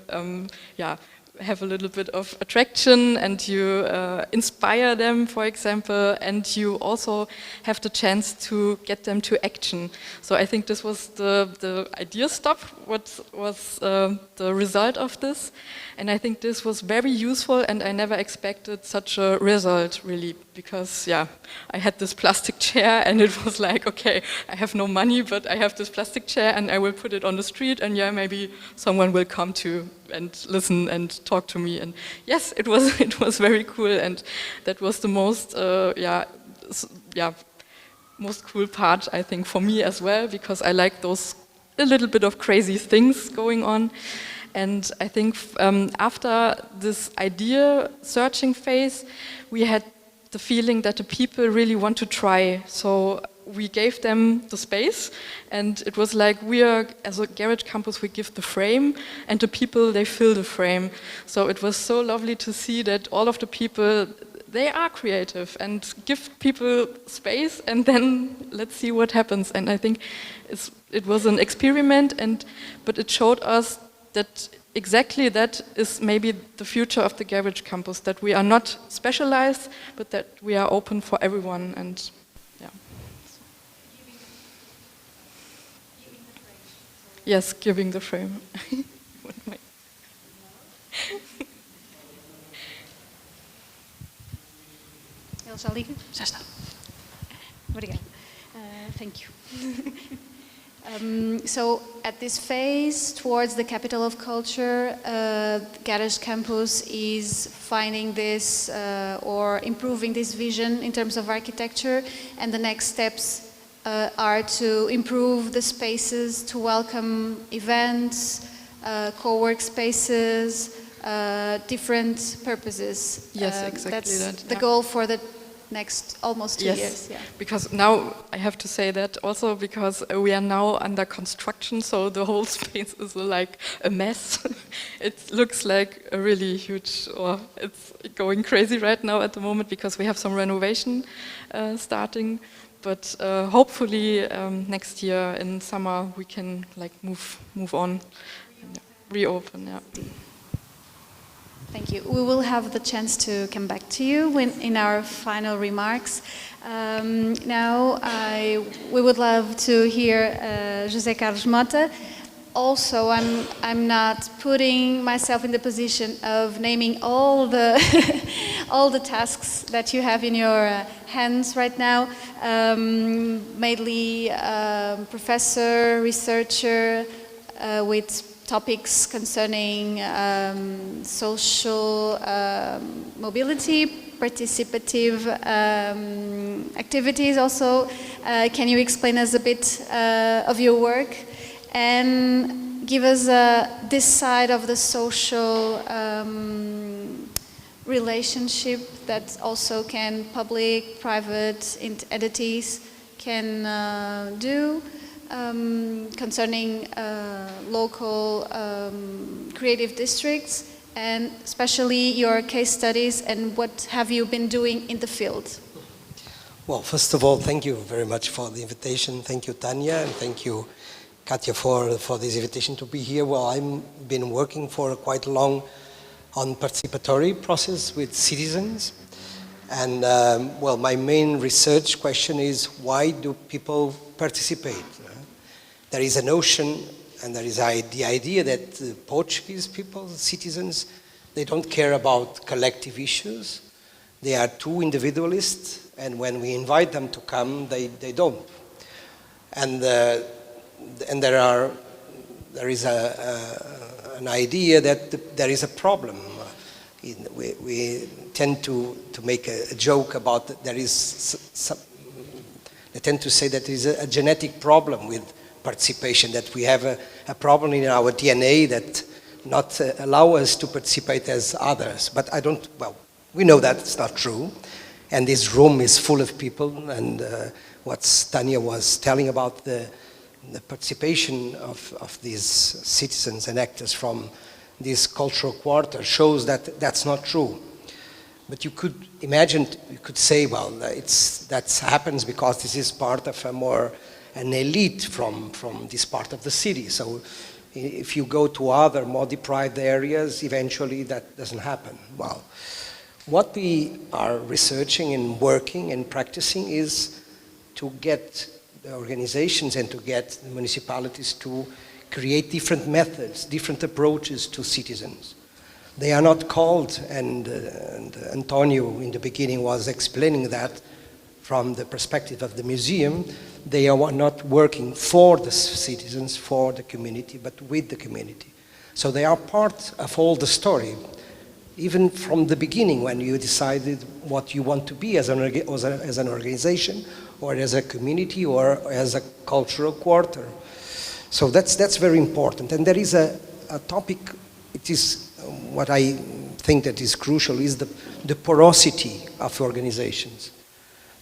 have a little bit of attraction and you inspire them, for example, and you also have the chance to get them to action. So I think this was the idea stop, what was the result of this. And I think this was very useful and I never expected such a result really, because I had this plastic chair and it was like, okay, I have no money, but I have this plastic chair and I will put it on the street and maybe someone will come to and listen and talk to me. And yes, it was very cool, and that was the most most cool part, I think, for me as well, because I like those a little bit of crazy things going on. And I think after this idea searching phase, we had the feeling that the people really want to try. So we gave them the space, and it was like as a Garage Campus, we give the frame, and the people, they fill the frame. So it was so lovely to see that all of the people, they are creative and give people space, and then let's see what happens. And I think it was an experiment, but it showed us that exactly that is maybe the future of the Garage Campus, that we are not specialized, but that we are open for everyone. And yes, giving the frame. Ele já liga? Já está. Obrigada. Thank you. So at this phase towards the capital of culture, Garage Campus is finding this or improving this vision in terms of architecture, and the next steps are to improve the spaces, to welcome events, co-work spaces, different purposes. Yes, exactly. That's the goal for the next almost 2 years. Yeah. Because now I have to say that also because we are now under construction, so the whole space is like a mess. It looks like a really huge, or it's going crazy right now at the moment because we have some renovation starting. But hopefully next year in summer we can like move on, and reopen. Yeah. Thank you. We will have the chance to come back to you in our final remarks. Now we would love to hear José Carlos Mota. Also, I'm not putting myself in the position of naming all the all the tasks that you have in your hands right now. Mainly professor, researcher with topics concerning social mobility, participative activities also. Can you explain us a bit of your work and give us this side of the social relationship that also can public, private entities can do? Concerning local creative districts, and especially your case studies and what have you been doing in the field? Well, first of all, thank you very much for the invitation. Thank you, Tanya, and thank you, Katja, for this invitation to be here. Well, I've been working for quite long on participatory process with citizens. And, well, my main research question is, why do people participate? There is a notion, and there is the idea that Portuguese people, citizens, they don't care about collective issues. They are too individualist, and when we invite them to come, they don't. And there is an idea that there is a problem. We tend to make a joke about that they tend to say that there is a genetic problem with participation, that we have a problem in our DNA that not allow us to participate as others. But well, we know that it's not true. And this room is full of people, and what Tanya was telling about the participation of these citizens and actors from this cultural quarter shows that that's not true. But you could imagine, you could say, well, that happens because this is part of an elite from this part of the city. So if you go to other more deprived areas, eventually that doesn't happen. Well, what we are researching and working and practicing is to get the organizations and to get the municipalities to create different methods, different approaches to citizens. They are not called, and Antonio in the beginning was explaining that from the perspective of the museum, they are not working for the citizens, for the community, but with the community. So they are part of all the story. Even from the beginning, when you decided what you want to be as an organization, or as a community, or as a cultural quarter. So that's very important. And there is a topic, it is what I think that is crucial, is the porosity of organizations.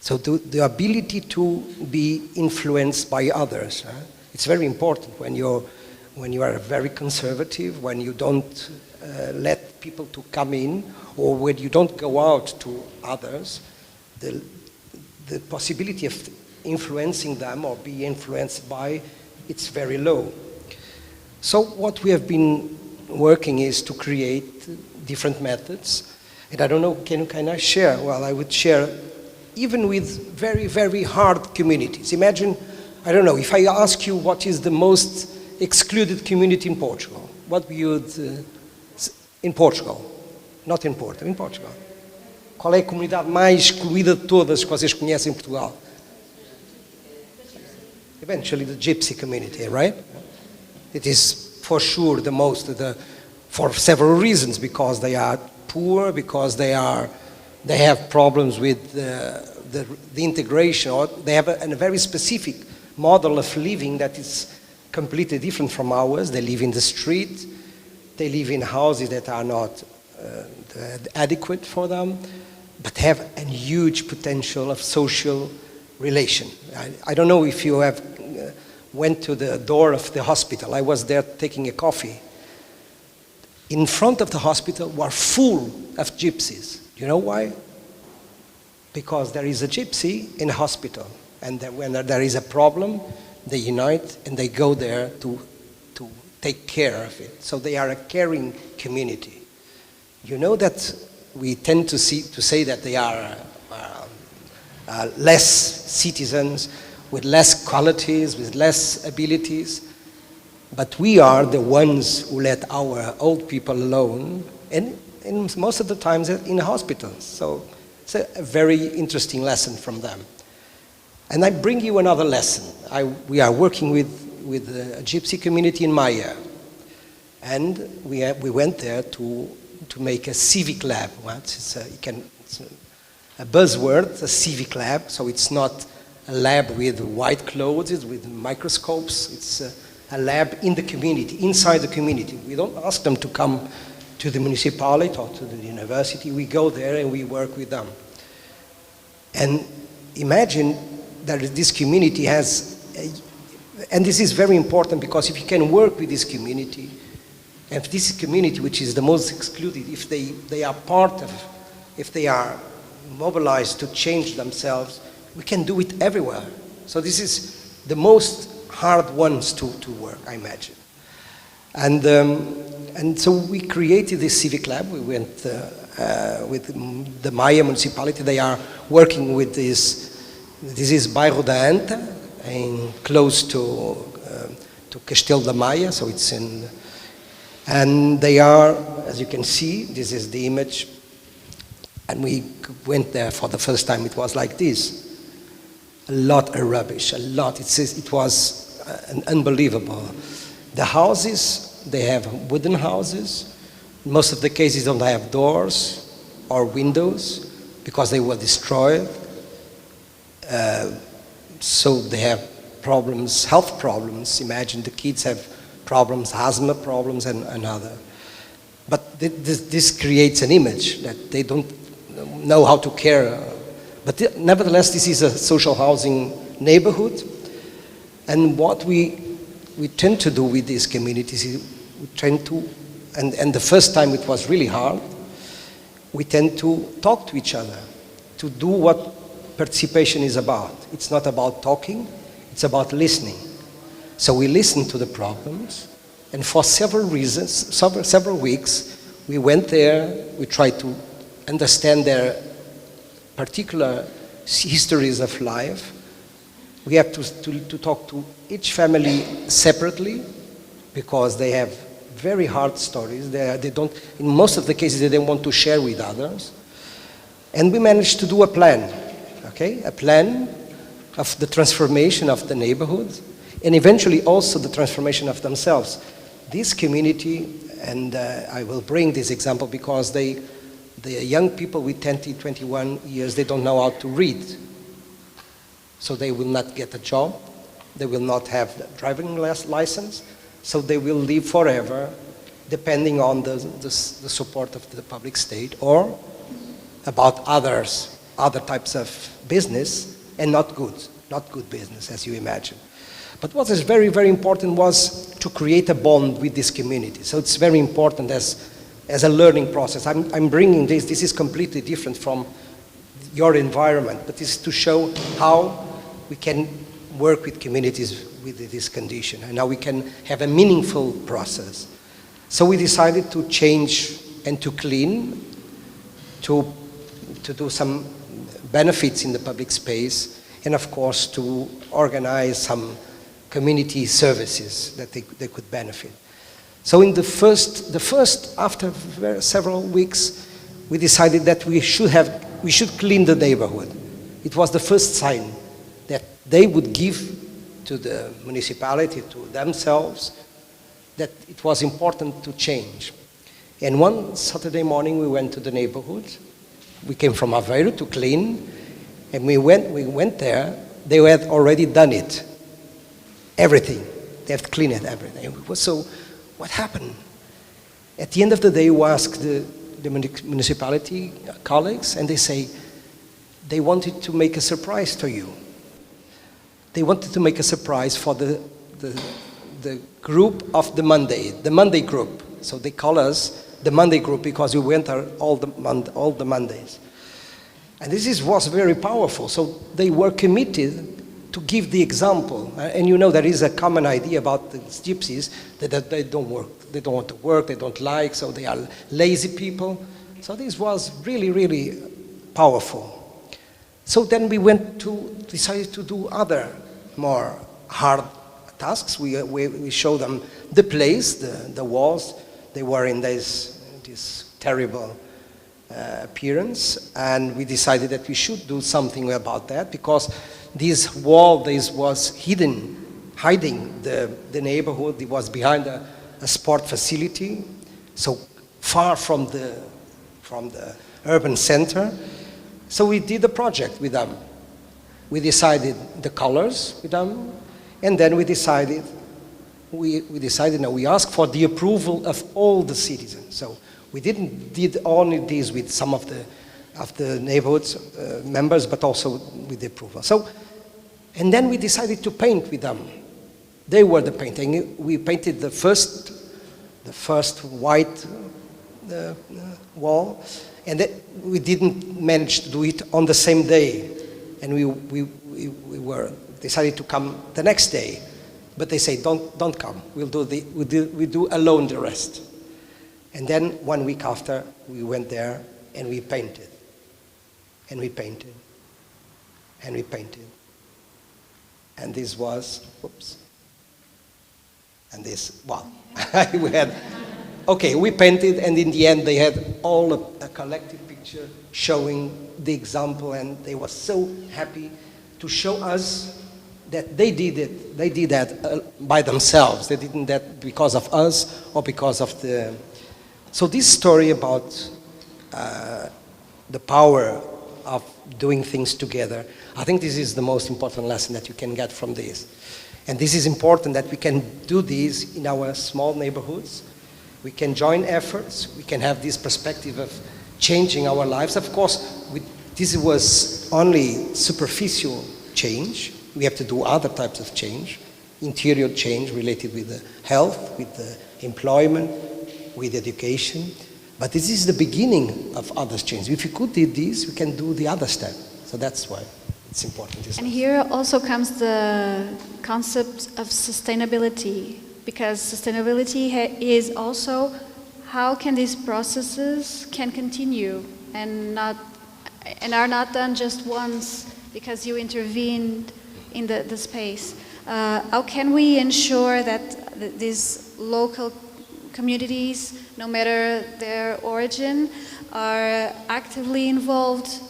So the ability to be influenced by others. It's very important when you are very conservative, when you don't let people to come in, or when you don't go out to others, the possibility of influencing them or be influenced by, it's very low. So what we have been working is to create different methods. And I don't know, can I share? Well, I would share even with very, very hard communities. Imagine, I don't know, if I ask you what is the most excluded community in Portugal, what would you, in Portugal, not in Porto, in Portugal. Qual é a comunidade mais excluída de todas que vocês conhecem em Portugal? Eventually the gypsy community, right? It is for sure the most, for several reasons, because they are poor, because they have problems with the integration, or they have a very specific model of living that is completely different from ours. They live in the street, they live in houses that are not adequate for them, but have a huge potential of social relation. I don't know if you have went to the door of the hospital. I was there taking a coffee. In front of the hospital were full of gypsies. Do you know why? Because there is a gypsy in a hospital, and when there is a problem, they unite and they go there to take care of it. So they are a caring community. You know that we tend to say that they are less citizens, with less qualities, with less abilities, but we are the ones who let our old people alone, and most of the times in hospitals. So it's a very interesting lesson from them. And I bring you another lesson. We are working with a gypsy community in Maya, and we went there to make a civic lab. It's a buzzword, a civic lab. So it's not a lab with white clothes, it's with microscopes. It's a lab in the community, inside the community. We don't ask them to come to the municipality or to the university. We go there and we work with them. And imagine that this community has, and this is very important, because if you can work with this community And this community, which is the most excluded, if they are part of, if they are mobilized to change themselves, we can do it everywhere. So this is the most hard ones to work, I imagine. And so we created this civic lab. We went with the Maya municipality. They are working with this. This is Bairro da Anta, and close to Castelo da Maia. So it's in, and they are, as you can see, this is the image. And we went there for the first time. It was like this. A lot of rubbish, a lot. It was unbelievable. The houses, they have wooden houses. Most of the cases don't have doors or windows because they were destroyed. So they have problems, health problems. Imagine the kids have problems, asthma problems and other. But this creates an image that they don't know how to care. But nevertheless, this is a social housing neighborhood. And what we tend to do with these communities is we tend to, and the first time it was really hard, we tend to talk to each other, to do what participation is about. It's not about talking, it's about listening. So we listened to the problems, and for several reasons, several weeks, we went there, we tried to understand their particular histories of life. We have to talk to each family separately because they have very hard stories. They don't, in most of the cases, they don't want to share with others. And we managed to do a plan, okay? A plan of the transformation of the neighborhood and eventually also the transformation of themselves. This community, and I will bring this example because the young people with 20, 21 years, they don't know how to read. So they will not get a job, they will not have a driving license, so they will live forever depending on the support of the public state or about other types of business and not good business as you imagine. But what is very, very important was to create a bond with this community. So it's very important as a learning process. I'm bringing this is completely different from your environment, but it's to show how we can work with communities with this condition and how we can have a meaningful process. So we decided to change and to clean, to do some benefits in the public space, and of course to organize some community services that they could benefit. So in the first after several weeks, we decided that we should clean the neighborhood. It was the first sign that they would give to the municipality, to themselves, that it was important to change. And one Saturday morning we went to the neighborhood. We came from Aveiro to clean, and we went there. They had already done it, everything. They had cleaned everything. So what happened? At the end of the day, we asked the municipality colleagues, and they say they wanted to make a surprise to you. They wanted to make a surprise for the group of the Monday group. So they call us the Monday group because we went there all the Mondays. And was very powerful. So they were committed to give the example. And you know there is a common idea about the gypsies that they don't work. They don't want to work, they don't like, so they are lazy people. So this was really, really powerful. So then we decided to do other more hard tasks. We showed them the place, the walls. They were in this terrible appearance, and we decided that we should do something about that because this wall was hiding the neighborhood. It was behind a sport facility, so far from the urban center. So we did a project with them. We decided the colors with them, and then we decided now we asked for the approval of all the citizens. So we did only this with some of the neighborhoods members, but also with the approval. So, and then we decided to paint with them. They were the painting. We painted the first the first white wall, and that we didn't manage to do it on the same day, and we were decided to come the next day, but they say don't come. We do alone the rest, and then 1 week after we went there and we painted, and we painted, and we painted, and this was and this wow we had. Okay, we painted, and in the end they had all a collective picture showing the example, and they were so happy to show us that they did it. They did that by themselves. They didn't that because of us or because of the... So this story about the power of doing things together, I think this is the most important lesson that you can get from this. And this is important that we can do this in our small neighborhoods. We can join efforts, we can have this perspective of changing our lives. Of course, this was only superficial change. We have to do other types of change, interior change related with the health, with the employment, with education. But this is the beginning of other change. If we could do this, we can do the other step. So that's why it's important. And here also comes the concept of sustainability. Because sustainability is also how can these processes can continue and are not done just once because you intervened in the space. How can we ensure that these local communities, no matter their origin, are actively involved,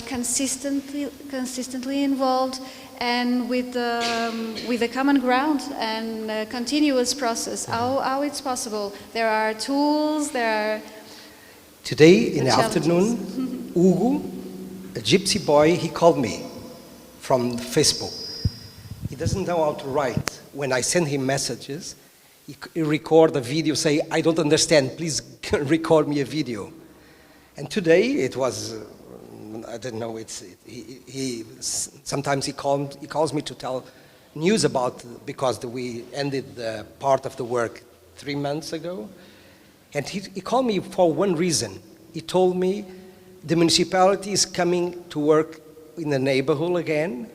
consistently involved, and with a common ground and a continuous process? How it's possible? There are tools, there are... Today in the afternoon, Hugo, a gypsy boy, he called me from Facebook. He doesn't know how to write. When I send him messages, he record a video, say, I don't understand, please record me a video. And today it was... I don't know. Sometimes he calls me to tell news about, because we ended the part of the work 3 months ago, and he called me for one reason. He told me the municipality is coming to work in the neighborhood again,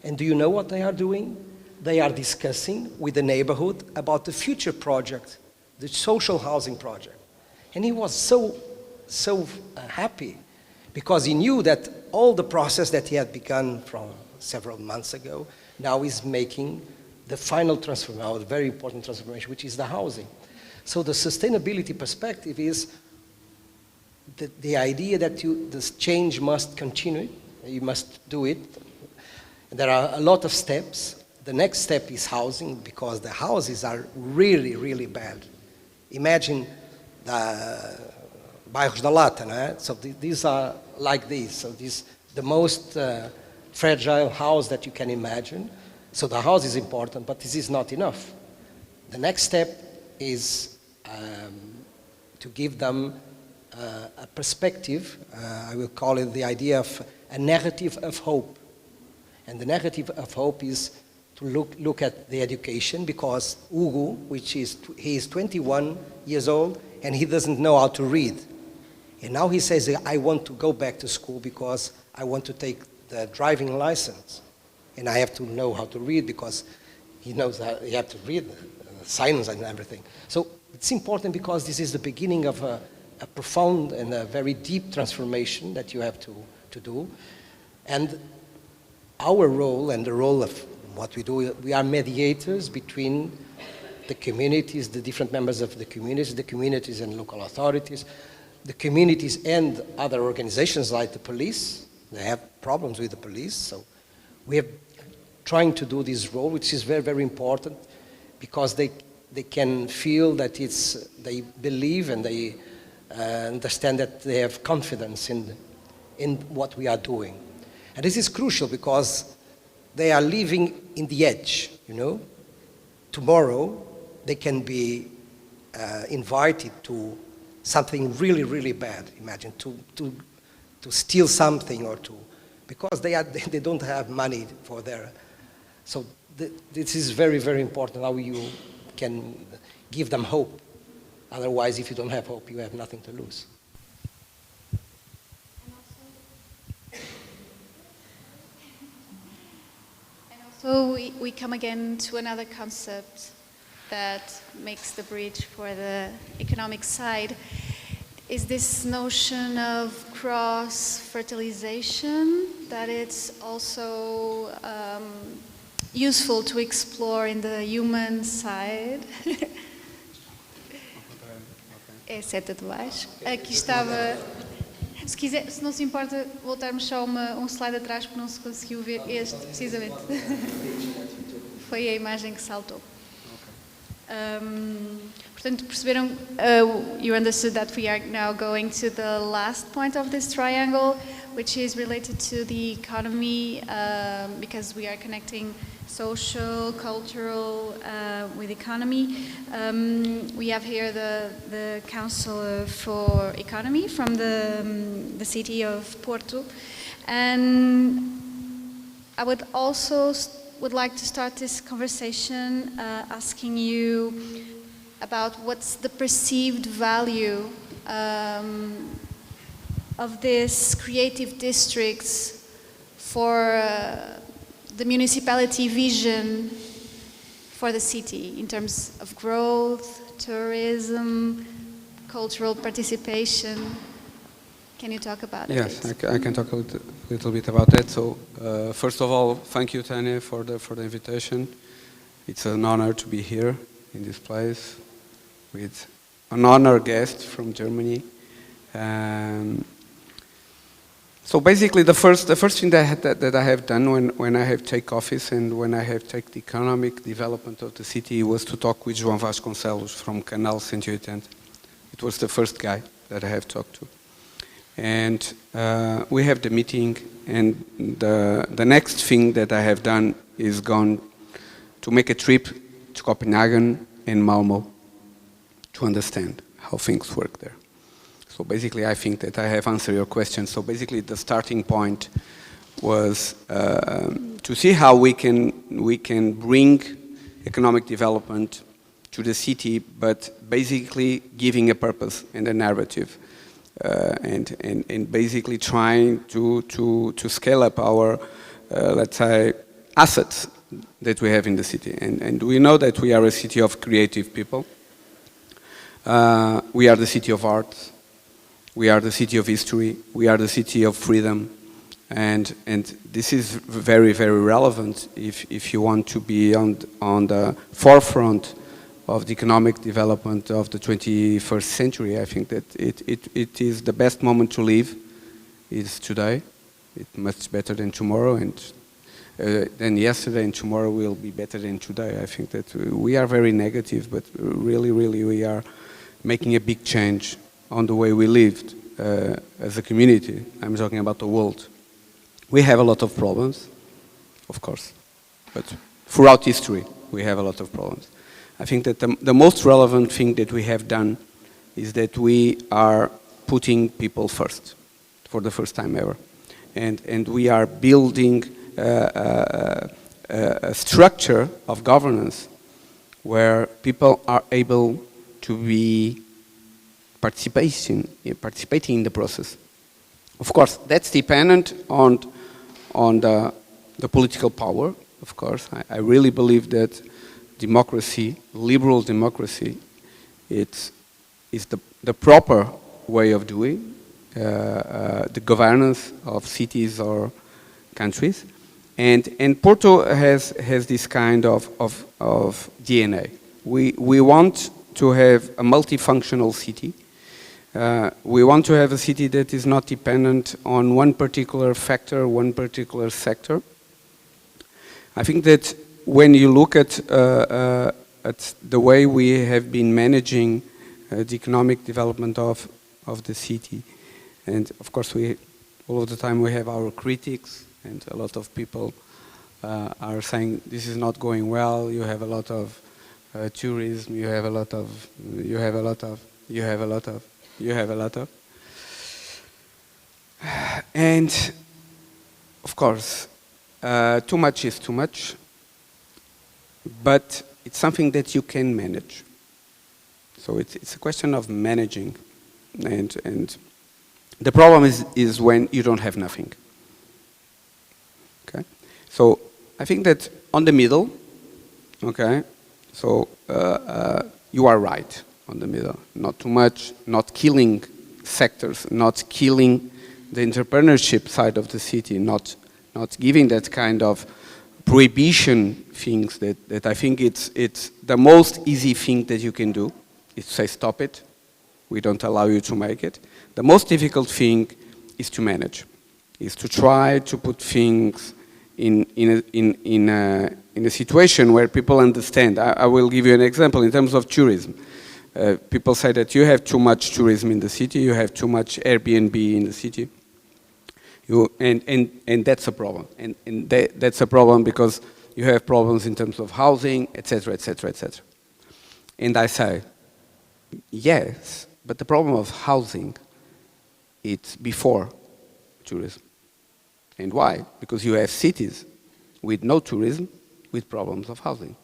and do you know what they are doing? They are discussing with the neighborhood about the future project, the social housing project, and he was so happy. Because he knew that all the process that he had begun from several months ago now is making the final transformation, a very important transformation, which is the housing. So the sustainability perspective is the idea that this change must continue, you must do it. There are a lot of steps. The next step is housing, because the houses are really, really bad. Imagine the bairros da Lata, no? So these are like this. So the most fragile house that you can imagine. So the house is important, but this is not enough. The next step is to give them a perspective. I will call it the idea of a narrative of hope. And the narrative of hope is to look at the education, because Hugo, he is 21 years old and he doesn't know how to read. And now he says, I want to go back to school because I want to take the driving license. And I have to know how to read, because he knows that you have to read the signs and everything. So it's important, because this is the beginning of a profound and a very deep transformation that you have to do. And our role, and the role of what we do, we are mediators between the communities, the different members of the communities and local authorities, the communities and other organizations like the police. They have problems with the police, so we are trying to do this role, which is very, very important, because they can feel that they believe and they understand that they have confidence in what we are doing. And this is crucial, because they are living in the edge, you know. Tomorrow they can be invited to something really, really bad. Imagine to steal something, or because they don't have money for their. So this is very, very important, how you can give them hope. Otherwise, if you don't have hope, you have nothing to lose. So we come again to another concept that makes the bridge for the economic side, is this notion of cross-fertilization, that it's also useful to explore in the human side. É seta de baixo. Aqui estava... Se quiser, se não se importa, voltarmos só um slide atrás, porque não se conseguiu ver este, precisamente. Foi a imagem que saltou. Portanto, perceberam, you understood that we are now going to the last point of this triangle, which is related to the economy, because we are connecting social, cultural with economy. We have here the Council for Economy from the city of Porto, and I would like to start this conversation asking you about what's the perceived value of these creative districts for the municipality vision for the city in terms of growth, tourism, cultural participation. Can you talk about it? Yes, I can talk a little bit about that. So, first of all, thank you, Tanya, for the invitation. It's an honor to be here in this place with an honored guest from Germany. So basically, the first thing that I have done when I have taken office and when I have taken the economic development of the city was to talk with João Vasconcelos from Canal 180. It was the first guy that I have talked to. And we have the meeting, and the next thing that I have done is gone to make a trip to Copenhagen and Malmö to understand how things work there. So basically, I think that I have answered your question. So basically, the starting point was to see how we can bring economic development to the city, but basically giving a purpose and a narrative. And basically trying to scale up our, let's say, assets that we have in the city. And we know that we are a city of creative people. We are the city of art. We are the city of history. We are the city of freedom. And this is very, very relevant if you want to be on the forefront of the economic development of the 21st century. I think that it is the best moment to live is today. It's much better than tomorrow, and than yesterday, and tomorrow will be better than today. I think that we are very negative, but really, really we are making a big change on the way we lived as a community. I'm talking about the world. We have a lot of problems, of course, but throughout history we have a lot of problems. I think that the most relevant thing that we have done is that we are putting people first, for the first time ever. And we are building a structure of governance where people are able to be participating in the process. Of course, that's dependent on the political power, of course. I really believe that democracy, liberal democracy, is the proper way of doing the governance of cities or countries, and Porto has this kind of DNA. We want to have a multifunctional city. We want to have a city that is not dependent on one particular factor, one particular sector. I think that when you look at the way we have been managing the economic development of the city, and of course all of the time we have our critics, and a lot of people are saying this is not going well. You have a lot of tourism. You have a lot of. And of course, too much is too much. But it's something that you can manage. So it's a question of managing, and the problem is when you don't have nothing. Okay, so I think that on the middle, okay, so you are right on the middle. Not too much, not killing sectors, not killing the entrepreneurship side of the city, not giving that kind of prohibition things that I think it's the most easy thing that you can do is to say stop it. We don't allow you to make it. The most difficult thing is to manage, is to try to put things in a situation where people understand. I will give you an example in terms of tourism. People say that you have too much tourism in the city, you have too much Airbnb in the city. And that's a problem. And that's a problem because you have problems in terms of housing, etc., etc., etc. And I say, yes, but the problem of housing, it's before tourism. And why? Because you have cities with no tourism, with problems of housing.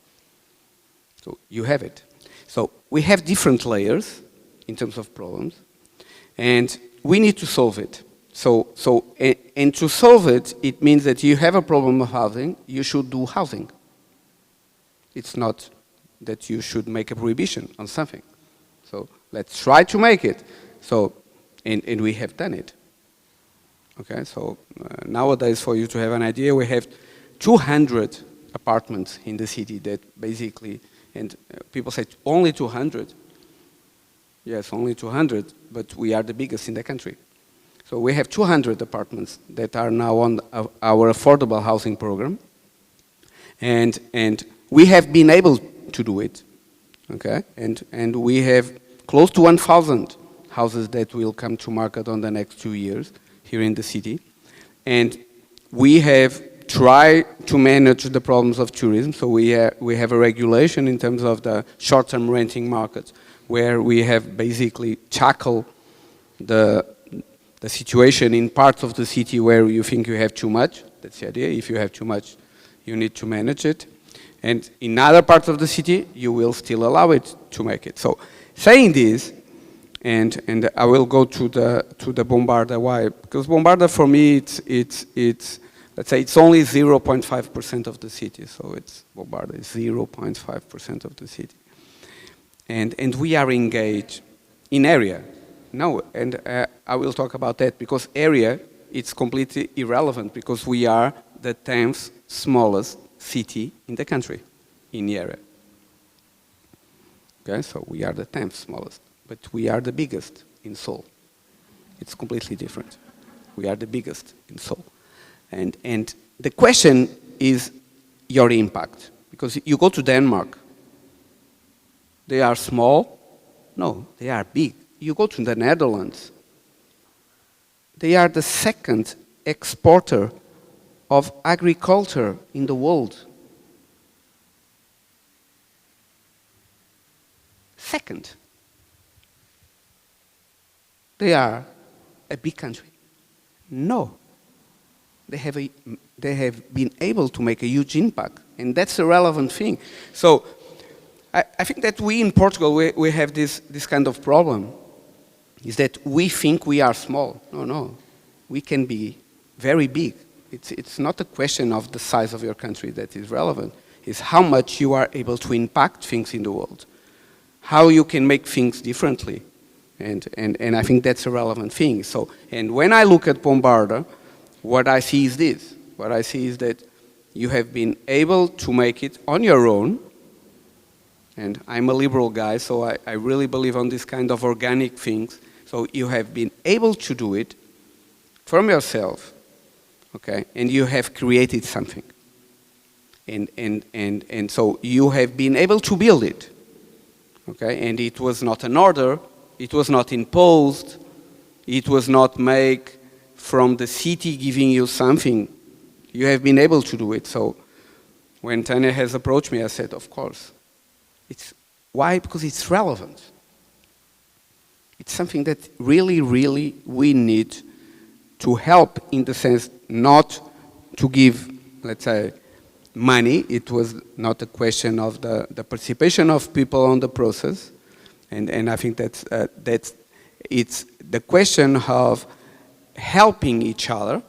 So you have it. So we have different layers in terms of problems, and we need to solve it. And to solve it, it means that you have a problem of housing, you should do housing. It's not that you should make a prohibition on something. So let's try to make it. So, and we have done it. Okay, so nowadays, for you to have an idea, we have 200 apartments in the city that basically, and people say only 200. Yes, only 200, but we are the biggest in the country. So we have 200 apartments that are now on our affordable housing program, and we have been able to do it, okay? And we have close to 1,000 houses that will come to market on the next 2 years here in the city, and we have tried to manage the problems of tourism. So we have a regulation in terms of the short-term renting market, where we have basically tackled the situation in parts of the city where you think you have too much. That's the idea. If you have too much, you need to manage it. And in other parts of the city, you will still allow it to make it. So saying this, and I will go to the Bombarda. Why? Because Bombarda for me, it's let's say it's only 0.5% of the city. So it's Bombarda is 0.5% of the city. And we are engaged in area. No, and I will talk about that because area, it's completely irrelevant because we are the 10th smallest city in the country, in the area. Okay, so we are the 10th smallest, but we are the biggest in Seoul. It's completely different. We are the biggest in Seoul. And the question is your impact, because you go to Denmark, they are small? No, they are big. You go to the Netherlands, they are the second exporter of agriculture in the world. Second. They are a big country. No. They have been able to make a huge impact, and that's a relevant thing. So I think that we in Portugal, we have this kind of problem, is that we think we are small. No. We can be very big. It's not a question of the size of your country that is relevant. It's how much you are able to impact things in the world, how you can make things differently. And I think that's a relevant thing. So, and when I look at Bombarda, what I see is this. What I see is that you have been able to make it on your own. And I'm a liberal guy, so I really believe on this kind of organic things. So you have been able to do it from yourself, okay? And you have created something. And so you have been able to build it, okay? And it was not an order, it was not imposed, it was not made from the city giving you something. You have been able to do it. So when Tanya has approached me, I said, of course. Why? Because it's relevant. It's something that really, really we need to help, in the sense not to give, let's say, money. It was not a question of the participation of people on the process, And I think that's it's the question of helping each other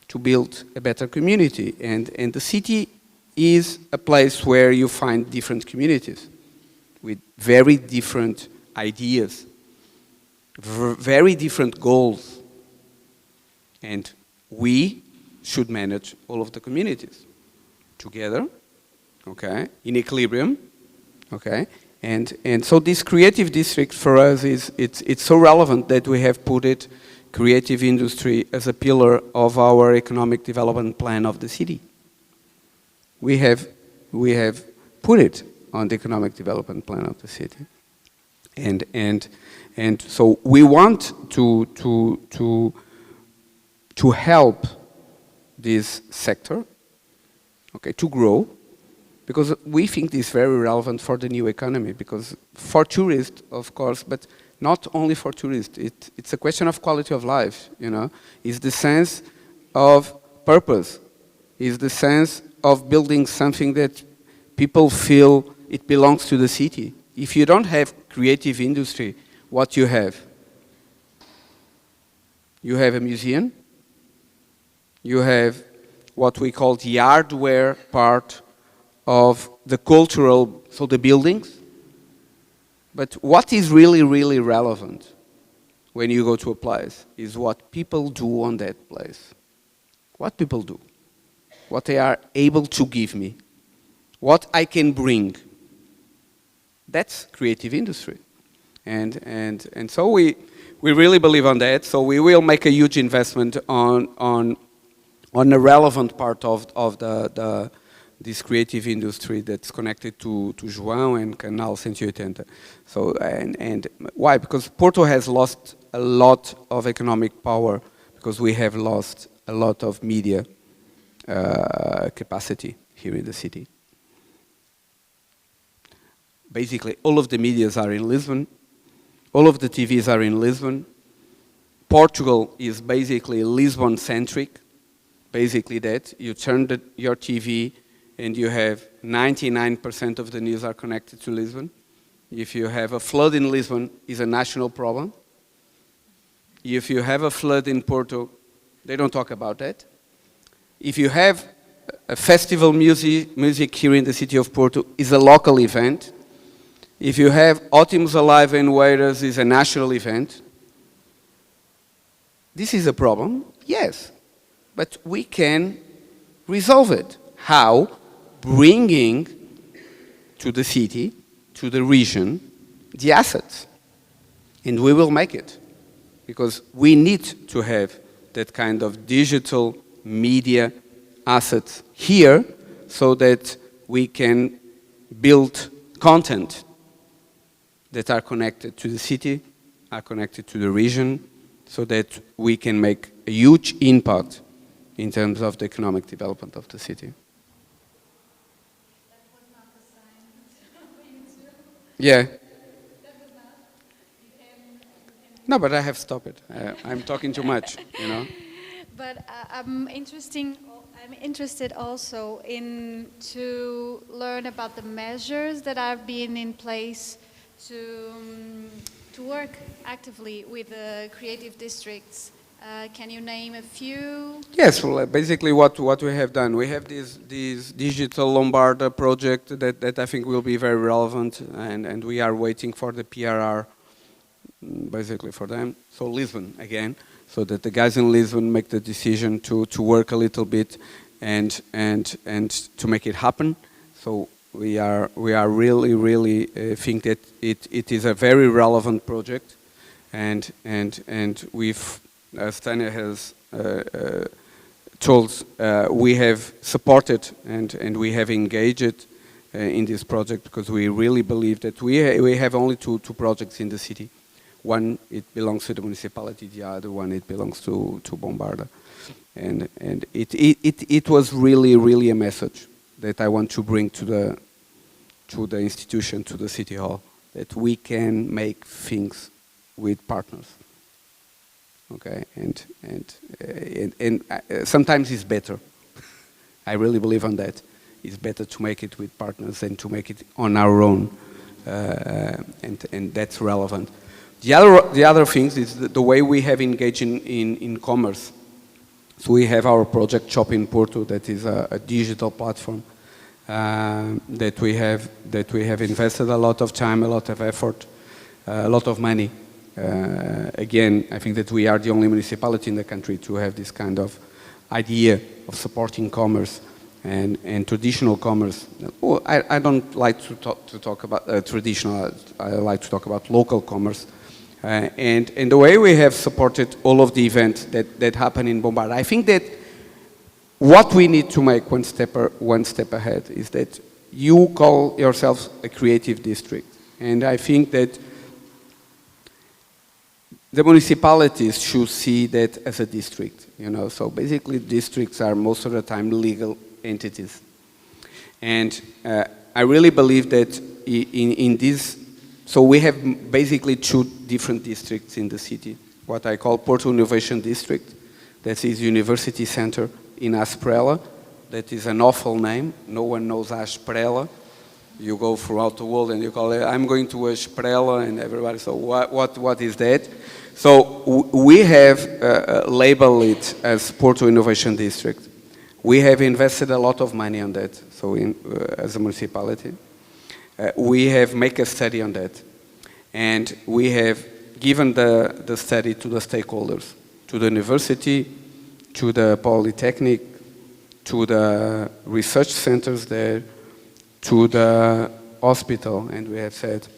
to build a better community. And the city is a place where you find different communities with very different ideas, very different goals. And we should manage all of the communities together, okay, in equilibrium, okay? And so this creative district for us it's so relevant that we have put it, creative industry, as a pillar of our economic development plan of the city. We have put it on the economic development plan of the city. And so we want to help this sector, okay, to grow, because we think this is very relevant for the new economy, because for tourists, of course, but not only for tourists, it's a question of quality of life, you know. It's the sense of purpose, it's the sense of building something that people feel it belongs to the city. If you don't have creative industry, what you have? You have a museum, you have what we call the hardware part of the cultural, so the buildings. But what is really, really relevant when you go to a place is what people do on that place. What people do. What they are able to give me. What I can bring. That's creative industry. And so we really believe on that. So we will make a huge investment on a relevant part of this creative industry that's connected to João and Canal 180. So, and why? Because Porto has lost a lot of economic power because we have lost a lot of media capacity here in the city. Basically, all of the medias are in Lisbon. All of the TVs are in Lisbon. Portugal is basically Lisbon-centric. Basically that. You turn your TV and you have 99% of the news are connected to Lisbon. If you have a flood in Lisbon, it's a national problem. If you have a flood in Porto, they don't talk about that. If you have a festival music here in the city of Porto, it's a local event. If you have Ótimos Alive in Oeiras, it's a national event. This is a problem, yes, but we can resolve it. How? Bringing to the city, to the region, the assets. And we will make it. Because we need to have that kind of digital media assets here so that we can build content that are connected to the city, are connected to the region, so that we can make a huge impact in terms of the economic development of the city. Yeah. No, but I have stopped it. I'm talking too much, you know. But I'm interested also to learn about the measures that have been in place to work actively with the creative districts. Can you name a few? Yes, well, basically what we have done, we have this digital Bombarda project that I think will be very relevant, and we are waiting for the PRR, basically for them. So Lisbon again, so that the guys in Lisbon make the decision to work a little bit and to make it happen. So we are really think that it is a very relevant project, and we've, as Tanya has told, we have supported and we have engaged in this project because we really believe that we have only two projects in the city. One, it belongs to the municipality, the other one, it belongs to Bombarda. And it was really a message that I want to bring to the institution, to the city hall, that we can make things with partners. Okay, and sometimes it's better. I really believe on that. It's better to make it with partners than to make it on our own. and that's relevant. The other things is the way we have engaged in commerce. So we have our project Shop in Porto, that is a digital platform that we have invested a lot of time, a lot of effort, a lot of money. Again, I think that we are the only municipality in the country to have this kind of idea of supporting commerce and traditional commerce. Well, I don't like to talk about traditional. I like to talk about local commerce. And the way we have supported all of the events that happen in Bombarda, I think that what we need to make one step ahead is that you call yourselves a creative district. And I think that the municipalities should see that as a district, you know. So basically districts are most of the time legal entities. And I really believe that in this, so we have basically two different districts in the city. What I call Porto Innovation District, that is University Center in Asprella. That is an awful name. No one knows Asprella. You go throughout the world and you call it, I'm going to Asprella, and everybody, so what is that? So we have labeled it as Porto Innovation District. We have invested a lot of money on that, so as a municipality. We have made a study on that, and we have given the study to the stakeholders, to the university, to the polytechnic, to the research centers there, to the hospital, and we have said,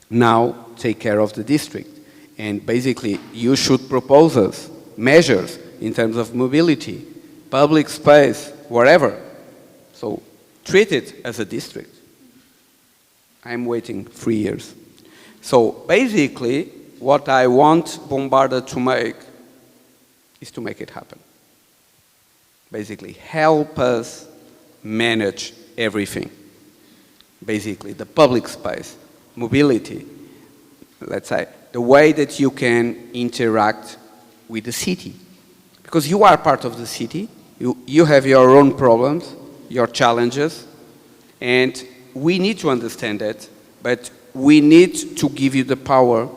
now take care of the district. And basically, you should propose us measures in terms of mobility, public space, wherever. So treat it as a district. I'm waiting 3 years. So basically, what I want Bombarda to make is to make it happen. Basically, help us manage everything. Basically, the public space, mobility, let's say, the way that you can interact with the city. Because you are part of the city, you have your own problems, your challenges, and we need to understand that, but we need to give you the power.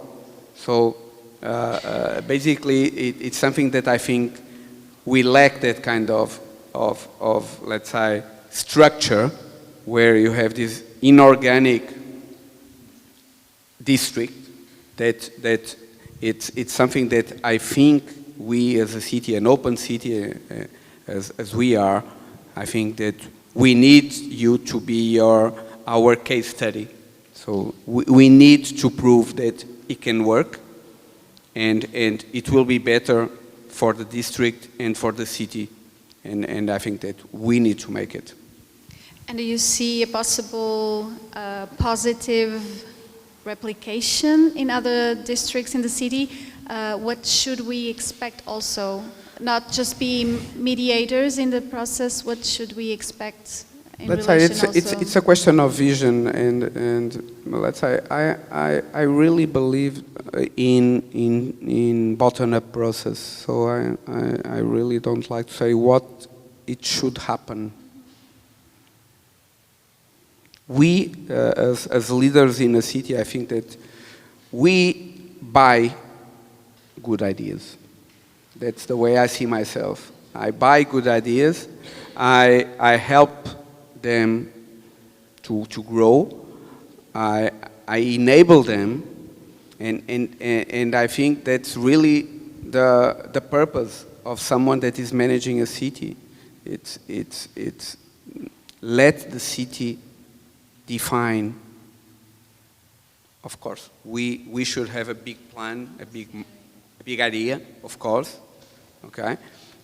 So basically, it's something that I think we lack, that kind of let's say, structure where you have this inorganic district that it's something that I think we as a city, an open city as we are, I think that we need you to be our case study. So we need to prove that it can work, and it will be better for the district and for the city, and I think that we need to make it. And do you see a possible positive replication in other districts in the city? What should we expect also? Not just be mediators in the process, what should we expect in let's say relation it's a question of vision, and let's say I really believe in bottom-up process. So I really don't like to say what it should happen. We, as leaders in a city, I think that we buy good ideas. That's the way I see myself. I buy good ideas. I help them to grow. I enable them, and I think that's really the purpose of someone that is managing a city. It's let the city define. Of course, we should have a big plan, a big idea, of course, okay?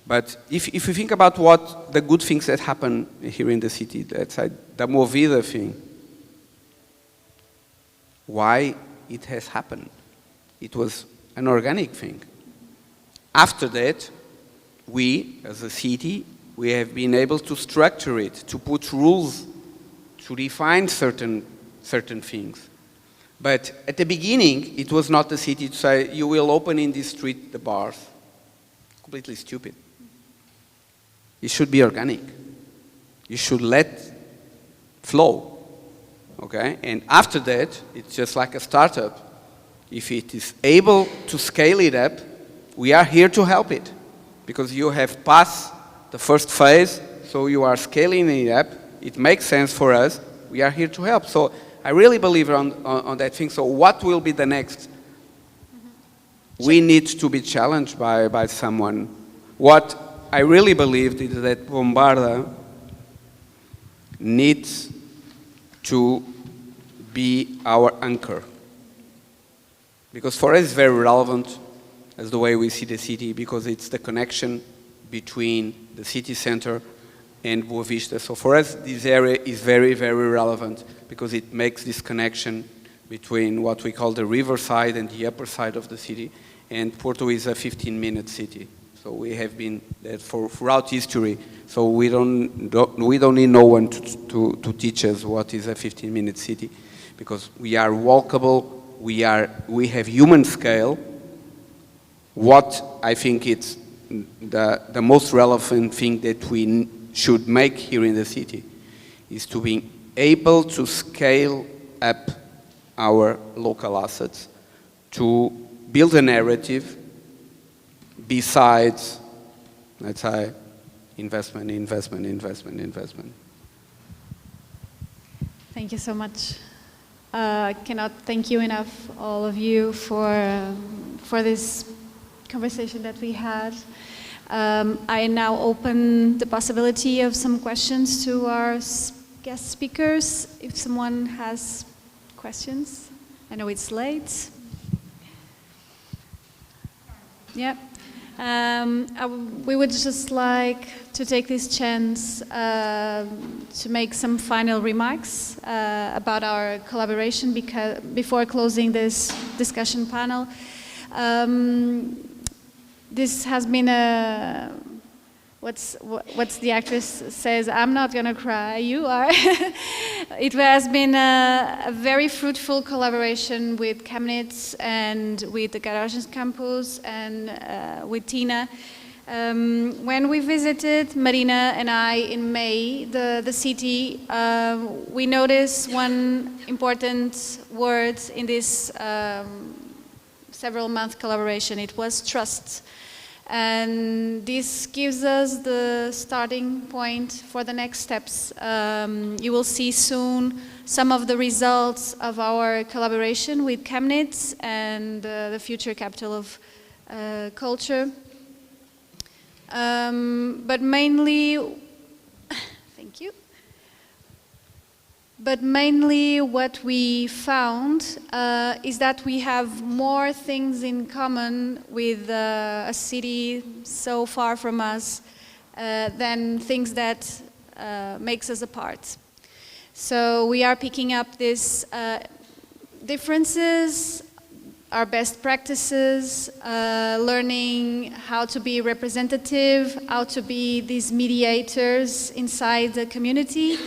But if you think about what the good things that happen here in the city, that's the Movida thing, why it has happened. It was an organic thing. After that, we, as a city, we have been able to structure it, to put rules, to define certain things. But at the beginning, it was not the city to say, you will open in this street the bars. Completely stupid. It should be organic. You should let flow. okay? And after that, it's just like a startup. If it is able to scale it up, we are here to help it. Because you have passed the first phase, so you are scaling it up. It makes sense for us. We are here to help. So I really believe on that thing. So what will be the next? We need to be challenged by someone. What I really believed is that Bombarda needs to be our anchor. Because for us it's very relevant as the way we see the city, because it's the connection between the city center and Boa Vista. So for us this area is very, very relevant because it makes this connection between what we call the river side and the upper side of the city. And Porto is a 15-minute city. So we have been there throughout history. So we don't need no one to teach us what is a 15-minute city, because we are walkable. We have human scale. What I think it's the most relevant thing that we should make here in the city is to be able to scale up our local assets, to build a narrative besides, let's say, investment. Thank you so much. Cannot thank you enough, all of you, for this conversation that we had. I now open the possibility of some questions to our guest speakers. If someone has questions, I know it's late. Yeah. We would just like to take this chance to make some final remarks about our collaboration before closing this discussion panel. This has been a, what's the actress says, I'm not gonna cry, you are. It has been a very fruitful collaboration with Chemnitz and with the Garagen-Campus and with Tina. When we visited, Marina and I, in May, the city, we noticed one important word in this several-month collaboration. It was trust. And this gives us the starting point for the next steps. You will see soon some of the results of our collaboration with Chemnitz and the future capital of culture. But mainly, thank you. But mainly what we found is that we have more things in common with a city so far from us than things that makes us apart. So we are picking up these differences, our best practices, learning how to be representative, how to be these mediators inside the community.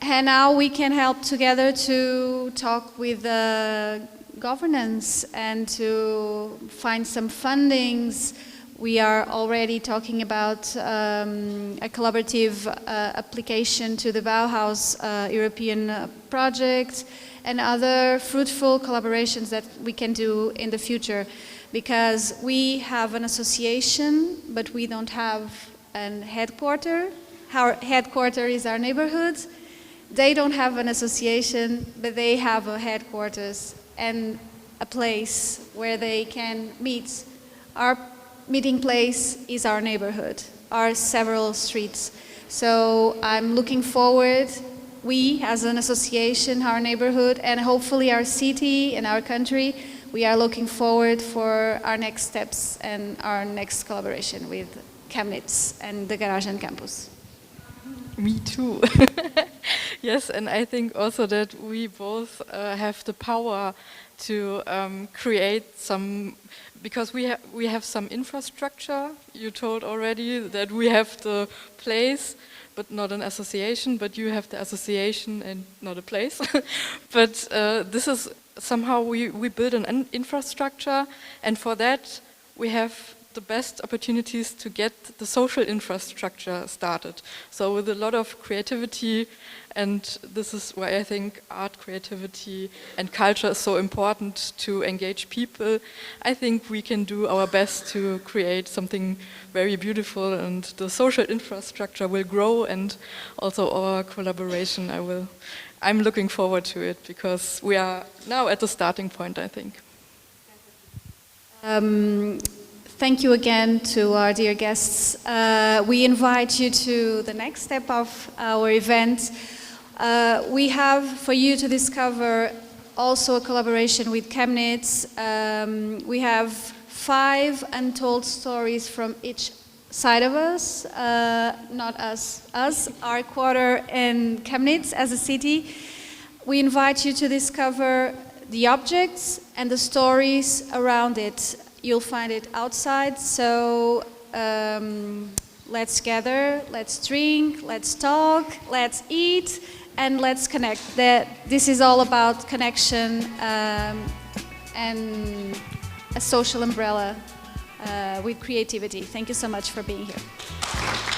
And now we can help together to talk with governance and to find some fundings. We are already talking about a collaborative application to the Bauhaus European project and other fruitful collaborations that we can do in the future. Because we have an association, but we don't have a headquarter. Our headquarter is our neighborhood. They don't have an association, but they have a headquarters and a place where they can meet. Our meeting place is our neighborhood, our several streets. So I'm looking forward, we as an association, our neighborhood, and hopefully our city and our country, we are looking forward for our next steps and our next collaboration with Chemnitz and the Garagen-Campus. Me too. Yes, and I think also that we both have the power to create some, because we have some infrastructure. You told already that we have the place, but not an association, but you have the association and not a place. But this is somehow we build an infrastructure, and for that we have the best opportunities to get the social infrastructure started. So with a lot of creativity, and this is why I think art, creativity and culture is so important to engage people. I think we can do our best to create something very beautiful, and the social infrastructure will grow, and also our collaboration, I'm looking forward to it, because we are now at the starting point, I think. Thank you again to our dear guests. We invite you to the next step of our event. We have for you to discover also a collaboration with Chemnitz. We have 5 untold stories from each side of us, not us, our quarter in Chemnitz as a city. We invite you to discover the objects and the stories around it. You'll find it outside, so let's gather, let's drink, let's talk, let's eat, and let's connect. This is all about connection and a social umbrella with creativity. Thank you so much for being here.